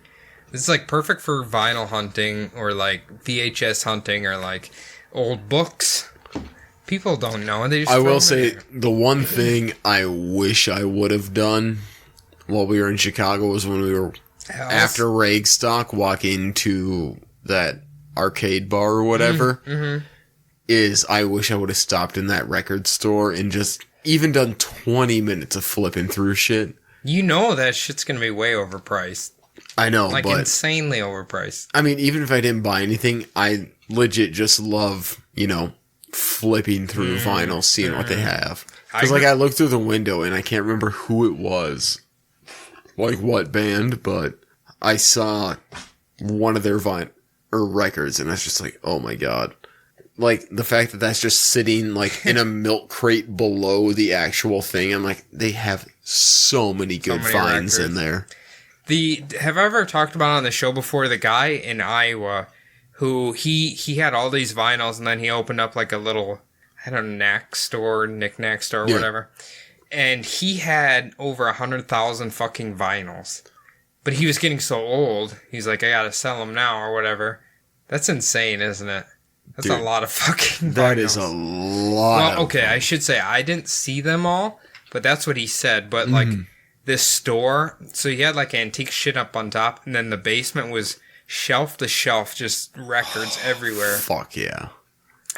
It's perfect for vinyl hunting or VHS hunting or old books. People don't know. They just
I will say the one thing I wish I would have done while we were in Chicago was when we were after Ragstock walking to that arcade bar or whatever. Mm-hmm. I wish I would have stopped in that record store and just even done 20 minutes of flipping through shit.
You know that shit's going to be way overpriced.
I know, but...
insanely overpriced.
I mean, even if I didn't buy anything, I legit just love, flipping through vinyl, seeing what they have. Because, I looked through the window and I can't remember who it was. What band, but I saw one of their or records, and I was just like, oh my god. Like, the fact that that's just sitting, like, in a milk crate below the actual thing, I'm like, they have so many good finds in there.
Have I ever talked about on the show before, the guy in Iowa who he had all these vinyls, and then he opened up like a little, I don't know, knick-knack store, whatever. And he had over 100,000 fucking vinyls. But he was getting so old, he's like, I gotta sell them now or whatever. That's insane, isn't it? That's a lot of fucking vinyls.
That is a lot.
Well, okay, I should say I didn't see them all, but that's what he said. But like this store, so he had like antique shit up on top, and then the basement was shelf to shelf, just records everywhere.
Fuck yeah.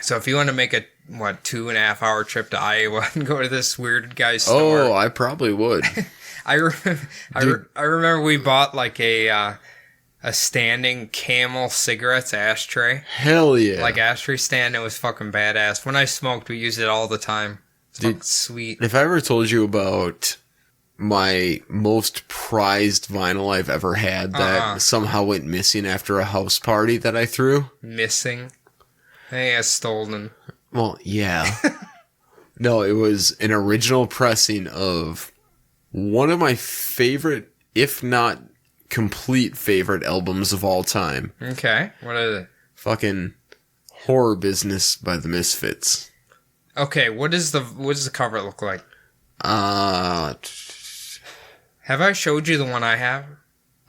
So if you want to make a 2.5 hour trip to Iowa and go to this weird guy's store,
oh, I probably would.
I remember we bought like a standing Camel cigarettes ashtray.
Hell yeah.
Like ashtray stand. It was fucking badass. When I smoked, we used it all the time. It's fucking sweet.
If I ever told you about my most prized vinyl I've ever had that somehow went missing after a house party that I threw?
Missing? Hey, it's stolen.
Well, yeah. No, it was an original pressing of one of my favorite, if not complete favorite albums of all time.
Okay, what is it?
Fucking Horror Business by the Misfits.
Okay, what does the cover look like? Have I showed you the one I have?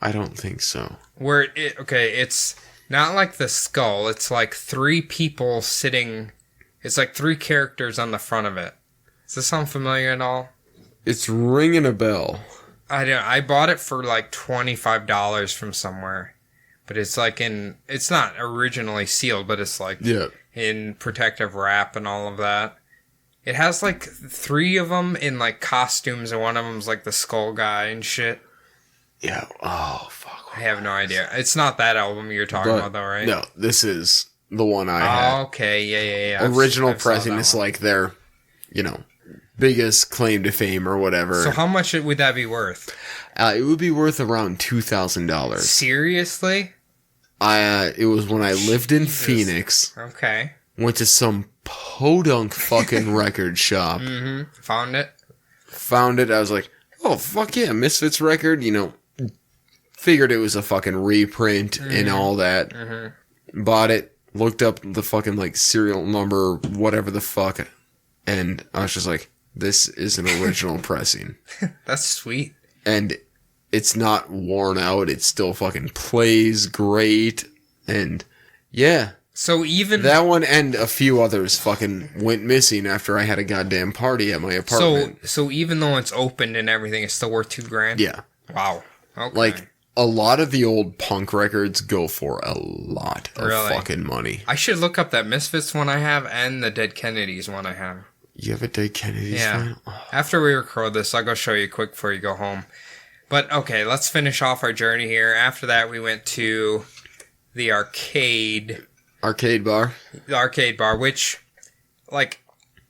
I don't think so.
It's not like the skull. It's like three people sitting. It's like three characters on the front of it. Does this sound familiar at all?
It's ringing a bell.
I bought it for like $25 from somewhere. But it's like it's not originally sealed, but it's like in protective wrap and all of that. It has like three of them in like costumes, and one of them's like the skull guy and shit.
Yeah. Oh, fuck.
I have no idea. It's not that album you're talking about, though, right?
No, this is the one I had.
Okay. Yeah.
Original pressing is like their, biggest claim to fame or whatever.
So how much would that be worth?
It would be worth around $2,000.
Seriously?
It was when I lived in Phoenix.
Okay.
Went to some podunk fucking record shop.
Mm-hmm. Found it.
I was like, oh, fuck yeah, Misfits record, Figured it was a fucking reprint and all that. Mm-hmm. Bought it. Looked up the fucking, serial number, whatever the fuck. And I was just like, this is an original pressing.
That's sweet.
And it's not worn out. It still fucking plays great. And, yeah.
So even...
that one and a few others fucking went missing after I had a goddamn party at my apartment.
So even though it's opened and everything, it's still worth $2,000?
Yeah.
Wow. Okay.
A lot of the old punk records go for a lot of fucking money.
I should look up that Misfits one I have and the Dead Kennedys one I have.
You have a Dead Kennedys one?
Oh. After we record this, I'll go show you quick before you go home. But, okay, let's finish off our journey here. After that, we went to the arcade...
Arcade bar?
The arcade bar, which,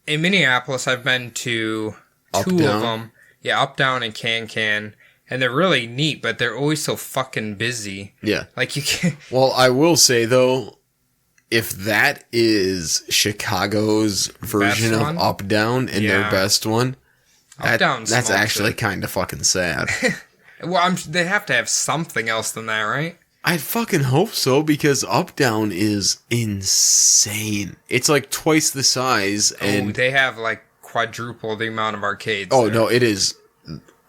in Minneapolis, I've been to two of them. Yeah, Up, Down, and Can. And they're really neat, but they're always so fucking busy.
Yeah.
You can't...
Well, I will say, though, if that is Chicago's version of Up, Down and their best one, that's actually kind of fucking sad.
Well, they have to have something else than that, right?
I fucking hope so, because Up Down is insane. It's twice the size, and
they have quadruple the amount of arcades.
Oh there. No, it is.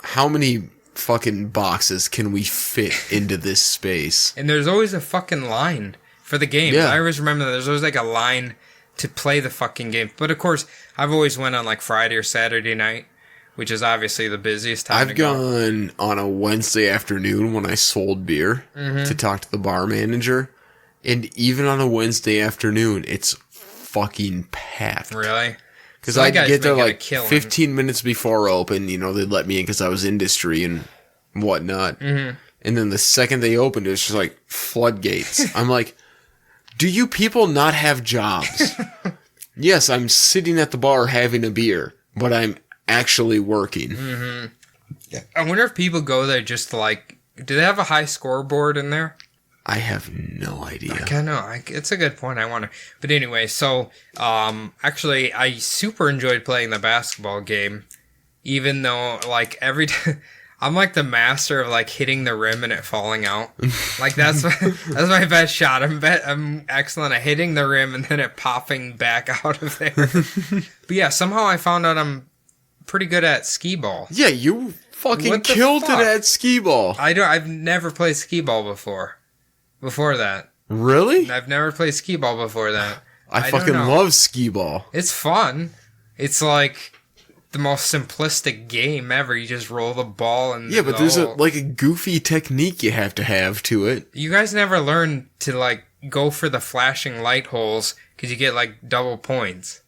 How many fucking boxes can we fit into this space?
And there's always a fucking line for the games.
Yeah.
I always remember that there's always a line to play the fucking game. But of course, I've always went on Friday or Saturday night, which is obviously the busiest time.
I've gone on a Wednesday afternoon when I sold beer to talk to the bar manager. And even on a Wednesday afternoon, it's fucking packed.
Really?
Because I'd get there 15 minutes before open. They'd let me in because I was industry and whatnot. Mm-hmm. And then the second they opened, it was just floodgates. I'm like, do you people not have jobs? Yes, I'm sitting at the bar having a beer, but I'm actually working.
Mm-hmm. Yeah. I wonder if people go there just to do they have a high scoreboard in there?
I have no idea.
I know. It's a good point. But anyway, so actually, I super enjoyed playing the basketball game, even though like every time I'm like the master of like hitting the rim and it falling out. Like that's my best shot. I'm excellent at hitting the rim and then it popping back out of there. But yeah, somehow I found out I'm pretty good at skee ball.
Yeah, you fucking killed it at skee ball.
I've never played skee ball before. Before that.
Really?
I've never played skee ball before that.
I fucking love skee ball.
It's fun. It's like the most simplistic game ever. You just roll the ball and
yeah, but there's a goofy technique you have to it.
You guys never learned to like go for the flashing light holes because you get like double points.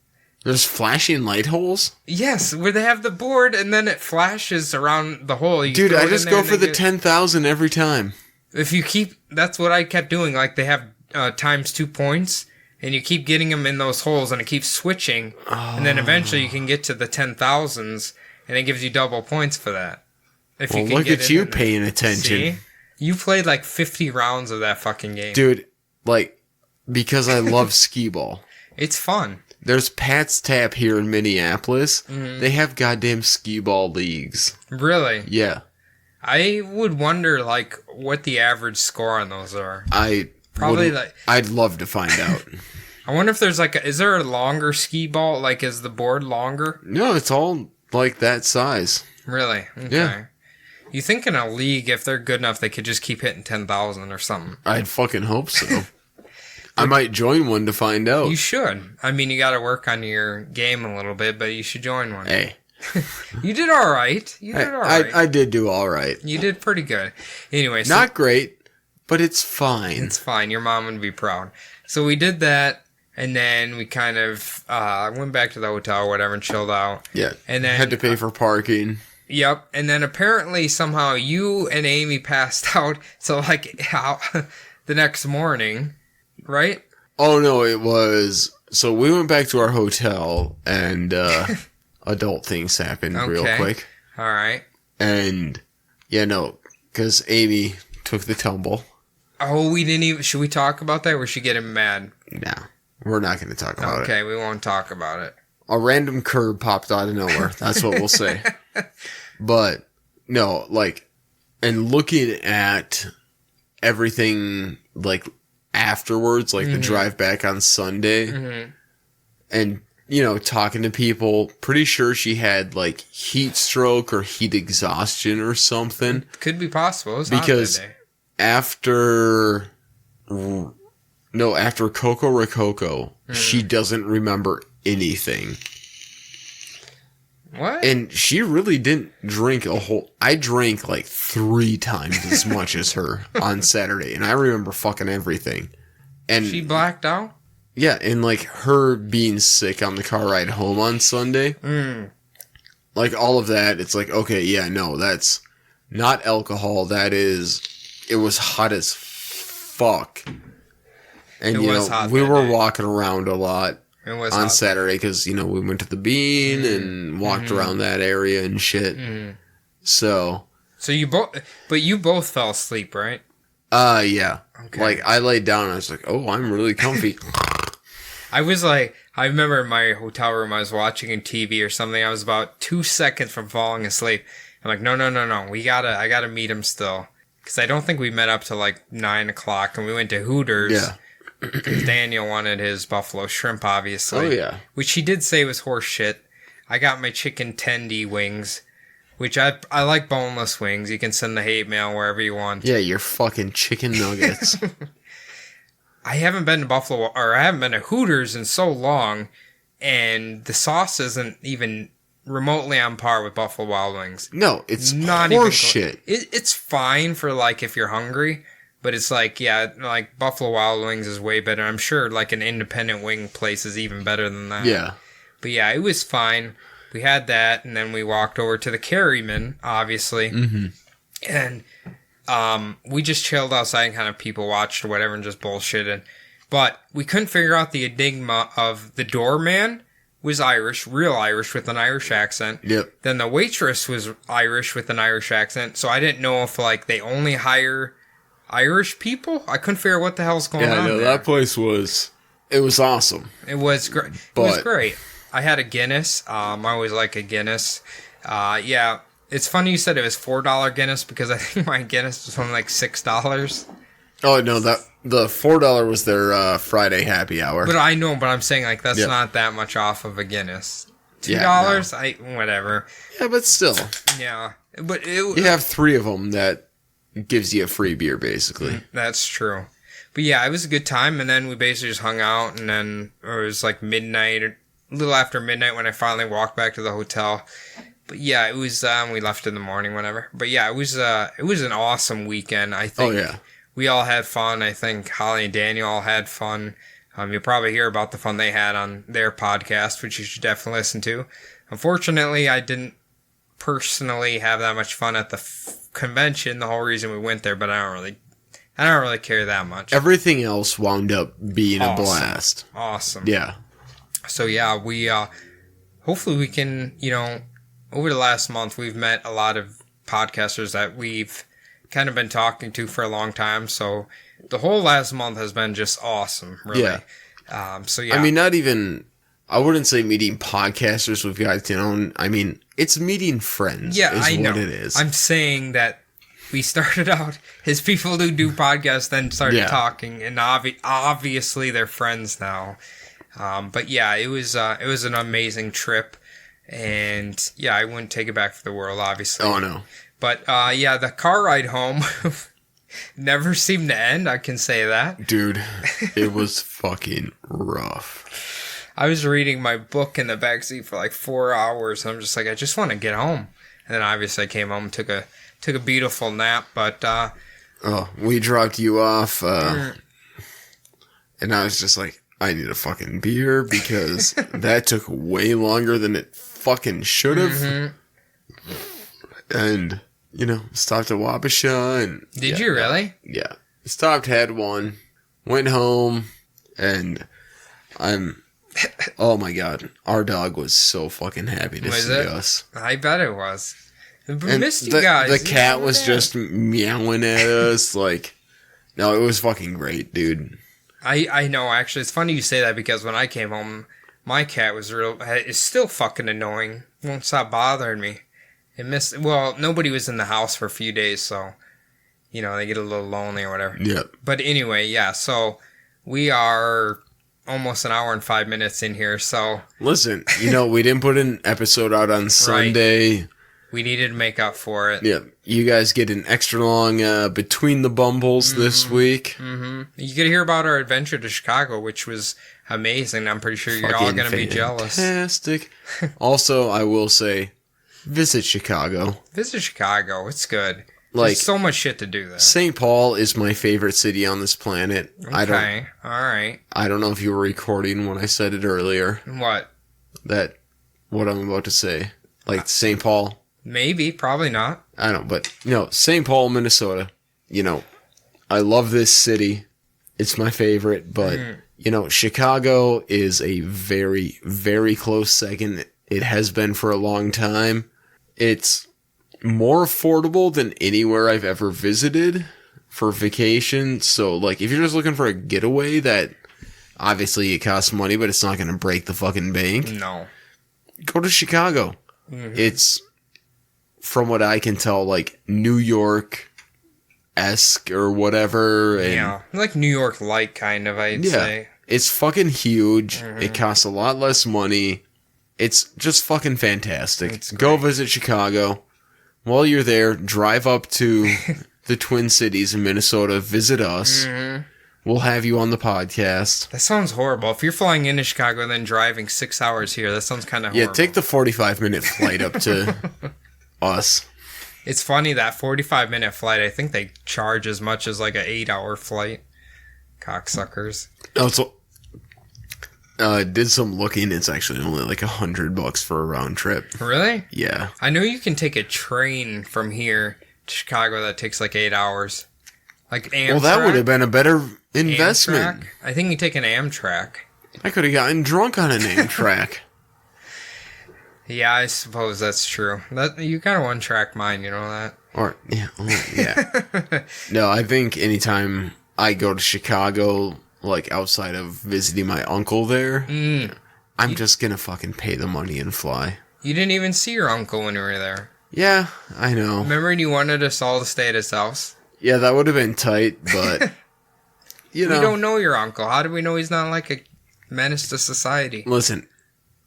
There's flashing light holes?
Yes, where they have the board and then it flashes around the hole.
Dude, I just go for the 10,000 every time.
If you keep, that's what I kept doing. Like they have times 2 points, and you keep getting them in those holes, and it keeps switching, and then eventually you can get to the 10,000s, and it gives you double points for that.
Well, look at you paying attention.
See? You played like 50 rounds of that fucking game,
dude. Like because I love skee ball.
It's fun.
There's Pat's Tap here in Minneapolis. Mm-hmm. They have goddamn skee ball leagues.
Really?
Yeah.
I would wonder, like, what the average score on those are.
I'd love to find out.
I wonder if there's, like, is there a longer skee ball? Like, is the board longer?
No, it's all, like, that size.
Really? Okay. Yeah. You think in a league, if they're good enough, they could just keep hitting 10,000 or something?
I'd fucking hope so. I might join one to find out.
You should. I mean, you got to work on your game a little bit, but you should join one.
Hey.
You did all right.
I did do all right.
You did pretty good. Anyway,
not great, but it's fine.
It's fine. Your mom would be proud. So we did that, and then we kind of went back to the hotel or whatever and chilled out.
Yeah.
And then
had to pay for parking.
Yep. And then apparently somehow you and Amy passed out. So like the next morning, right?
Oh no, it was. So we went back to our hotel and. Adult things happened real quick.
All right.
And, yeah, no, because Amy took the tumble.
Oh, we didn't even... Should we talk about that or should we get him mad?
No, we're not going to talk about it.
Okay, we won't talk about it.
A random curb popped out of nowhere. That's what we'll say. But, no, like, and looking at everything, like, afterwards, like the drive back on Sunday, and... You know, talking to people, pretty sure she had, like, heat stroke or heat exhaustion or something.
Could be possible. It was
because
hot that day.
after Coco Rococo, she doesn't remember anything.
What?
And she really didn't drink a whole... I drank, like, 3 times as much as her on Saturday, and I remember fucking everything. And
she blacked out?
Yeah, and, like, her being sick on the car ride home on Sunday. Like, all of that, it's like, okay, yeah, no, that's not alcohol. That is... It was hot as fuck. And, we were walking around a lot on Saturday because, we went to the Bean and walked around that area and shit. So you both fell asleep, right? Yeah. Okay. Like, I laid down and I was like, oh, I'm really comfy.
I was like, I remember in my hotel room, I was watching a TV or something. I was about 2 seconds from falling asleep. I'm like, no. I gotta meet him still. Because I don't think we met up till like 9 o'clock and we went to Hooters. Yeah. Because Daniel wanted his buffalo shrimp, obviously.
Oh, yeah.
Which he did say was horse shit. I got my chicken tendy wings. Which I like boneless wings. You can send the hate mail wherever you want.
Yeah, your fucking chicken nuggets.
I haven't been to Hooters in so long, and the sauce isn't even remotely on par with Buffalo Wild Wings.
No, it's not horse shit.
It's fine for like if you're hungry, but it's like, yeah, like Buffalo Wild Wings is way better. I'm sure like an independent wing place is even better than that.
Yeah.
But yeah, it was fine. We had that, and then we walked over to the Carryman, obviously. Mm-hmm. And we just chilled outside and kind of people watched or whatever and just bullshitted. But we couldn't figure out the enigma of the doorman was Irish, real Irish with an Irish accent.
Yep.
Then the waitress was Irish with an Irish accent. So I didn't know if like they only hire Irish people. I couldn't figure out what the hell's going on there.
That place was... It was awesome.
It was great. It was great. I had a Guinness. I always like a Guinness. Yeah, it's funny you said it was $4 Guinness because I think my Guinness was only like $6.
Oh, no, the $4 was their Friday happy hour.
But I know, but I'm saying like that's not that much off of a Guinness. $2? No. Whatever.
Yeah, but still.
Yeah. But
you have 3 of them that gives you a free beer, basically.
That's true. But yeah, it was a good time, and then we basically just hung out, and then it was like midnight, or a little after midnight when I finally walked back to the hotel. But yeah, it was, we left in the morning, whatever. But yeah, it was an awesome weekend, I think. Oh, yeah. We all had fun. I think Holly and Daniel all had fun. You'll probably hear about the fun they had on their podcast, which you should definitely listen to. Unfortunately, I didn't personally have that much fun at the convention, the whole reason we went there, but I don't really care that much.
Everything else wound up being a blast.
Awesome.
Yeah.
So yeah, we hopefully we can, over the last month we've met a lot of podcasters that we've kind of been talking to for a long time. So the whole last month has been just awesome, really. Yeah. So yeah.
I mean, I wouldn't say meeting podcasters we've got to know. I mean, it's meeting friends.
Yeah, I know.
What it is.
I'm saying that we started out as people who do podcasts, then started talking, and obviously they're friends now. But yeah, it was an amazing trip, and yeah, I wouldn't take it back for the world, obviously.
Oh no.
But yeah, the car ride home never seemed to end. I can say that,
dude. It was fucking rough.
I was reading my book in the backseat for like 4 hours, and I'm just like, I just want to get home. And then obviously I came home and took a beautiful nap, but
we dropped you off, and I was just like, I need a fucking beer because that took way longer than it fucking should have. Mm-hmm. And stopped at Wabasha, and
did you really?
Yeah, stopped, had one, went home, and oh my god, our dog was so fucking happy to see us.
I bet it was. We missed you guys.
The cat was just meowing at us. Like, no, it was fucking great, dude.
I know, actually. It's funny you say that because when I came home, my cat is still fucking annoying. Won't stop bothering me. Nobody was in the house for a few days, so, they get a little lonely or whatever.
Yep.
But anyway, yeah, so we are almost an hour and 5 minutes in here, so.
Listen, we didn't put an episode out on Sunday. Right.
We needed to make up for it.
Yeah. You guys get an extra long Between the Bumbles this week.
Mm-hmm. You get to hear about our adventure to Chicago, which was amazing. I'm pretty sure you're all going to be jealous.
Fantastic. Also, I will say, visit Chicago.
Visit Chicago. It's good. There's so much shit to do there.
St. Paul is my favorite city on this planet.
Okay. All right.
I don't know if you were recording when I said it earlier.
What?
What I'm about to say. Like St. Paul.
Maybe, probably not.
I don't know, but, St. Paul, Minnesota, I love this city. It's my favorite, but, Chicago is a very, very close second. It has been for a long time. It's more affordable than anywhere I've ever visited for vacation. So, if you're just looking for a getaway that, obviously it costs money, but it's not going to break the fucking bank.
No.
Go to Chicago. Mm-hmm. It's, from what I can tell, New York-esque or whatever. And
yeah, like New York-like kind of, I'd say.
It's fucking huge. Mm-hmm. It costs a lot less money. It's just fucking fantastic. Go visit Chicago. While you're there, drive up to the Twin Cities in Minnesota. Visit us. Mm-hmm. We'll have you on the podcast.
That sounds horrible. If you're flying into Chicago and then driving 6 hours here, that sounds kind of horrible.
Yeah, take the 45-minute flight up to us.
It's funny, that 45-minute flight, I think they charge as much as an 8-hour flight. Cocksuckers.
Oh, so did some looking. It's actually only $100 for a round trip.
Really?
Yeah.
I know you can take a train from here to Chicago that takes 8 hours. Like Amtrak.
Well, that would have been a better investment.
Amtrak? I think you take an Amtrak.
I could have gotten drunk on an Amtrak.
Yeah, I suppose that's true. You kind of one-track mind, you know that?
Or, yeah. No, I think anytime I go to Chicago, like outside of visiting my uncle there, I'm just gonna fucking pay the money and fly.
You didn't even see your uncle when you were there.
Yeah, I know.
Remember when you wanted us all to stay at his house?
Yeah, that would have been tight, but, you know.
We don't know your uncle. How do we know he's not like a menace to society?
Listen,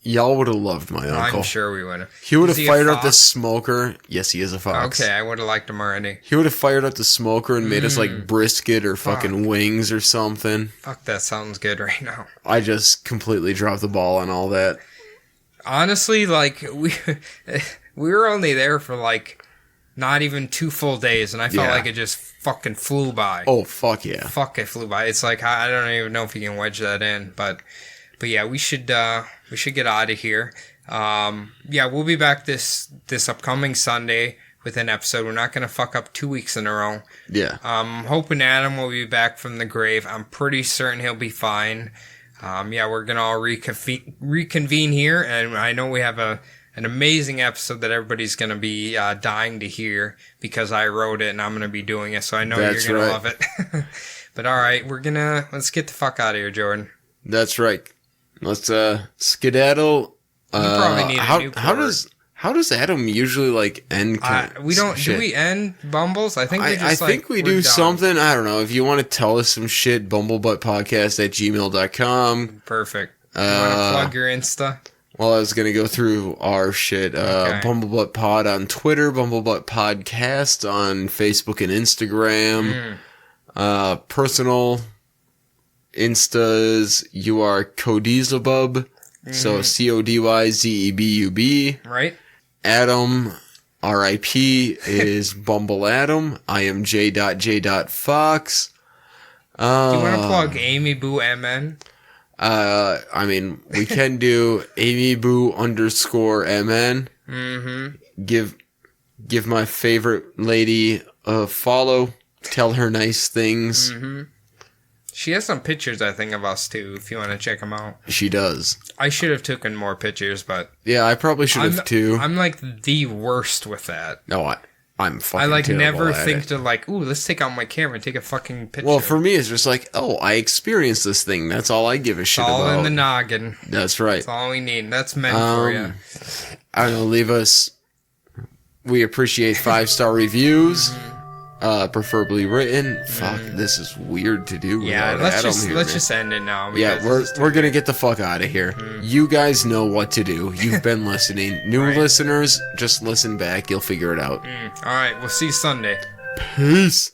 y'all would have loved my uncle.
I'm sure we would have.
He would have fired up the smoker. Yes, he is a fox.
Okay, I would have liked him already.
He would have fired up the smoker and made us like brisket or fucking wings or something.
Fuck, that sounds good right now.
I just completely dropped the ball on all that.
Honestly, like, we were only there for like not even 2 full days, and I felt like it just fucking flew by.
Oh, fuck yeah.
Fuck, it flew by. It's like, I don't even know if you can wedge that in, but yeah, we should get out of here. Yeah, we'll be back this upcoming Sunday with an episode. We're not going to fuck up 2 weeks in a row.
Yeah.
I'm hoping Adam will be back from the grave. I'm pretty certain he'll be fine. Yeah, we're going to all reconvene here, and I know we have an amazing episode that everybody's going to be dying to hear because I wrote it and I'm going to be doing it, so I know you're going to love it. But all right, let's get the fuck out of here, Jordan.
That's right. Let's skedaddle.
You probably need a new port.
How does Adam usually like end?
We don't. Shit. Do we end Bumbles? I think we just,
I think we do something. I don't know. If you want to tell us some shit, bumblebuttpodcast@gmail.com.
Perfect. You want to plug your Insta?
Well, I was gonna go through our shit. Bumblebutt Pod on Twitter, Bumblebutt Podcast on Facebook and Instagram. Personal Instas, you are Codyzebub. So CODYZEBUB.
Right.
Adam, RIP, is Bumble Adam. I am J.J.Fox.
Do you want to plug Amy Boo MN?
I mean, we can do Amy Boo _MN. Give my favorite lady a follow. Tell her nice things.
She has some pictures, I think, of us, too, if you want to check them out.
She does.
I should have taken more pictures, but...
Yeah, I probably should have, too.
I'm, like, the worst with that.
No, I'm fucking
I, like,
terrible
never
at
think
it.
to, like, ooh, let's take out my camera and take a fucking picture.
Well, for me, it's just like, oh, I experienced this thing. That's all I give a shit about.
It's all in the noggin.
That's right.
That's all we need. That's meant for you.
I don't know, leave us... We appreciate 5-star reviews. Preferably written. Fuck, this is weird to do.
Yeah, let's just end it now.
Yeah, we're gonna get the fuck out of here. You guys know what to do. You've been listening. New listeners, just listen back. You'll figure it out.
All right, we'll see you Sunday.
Peace.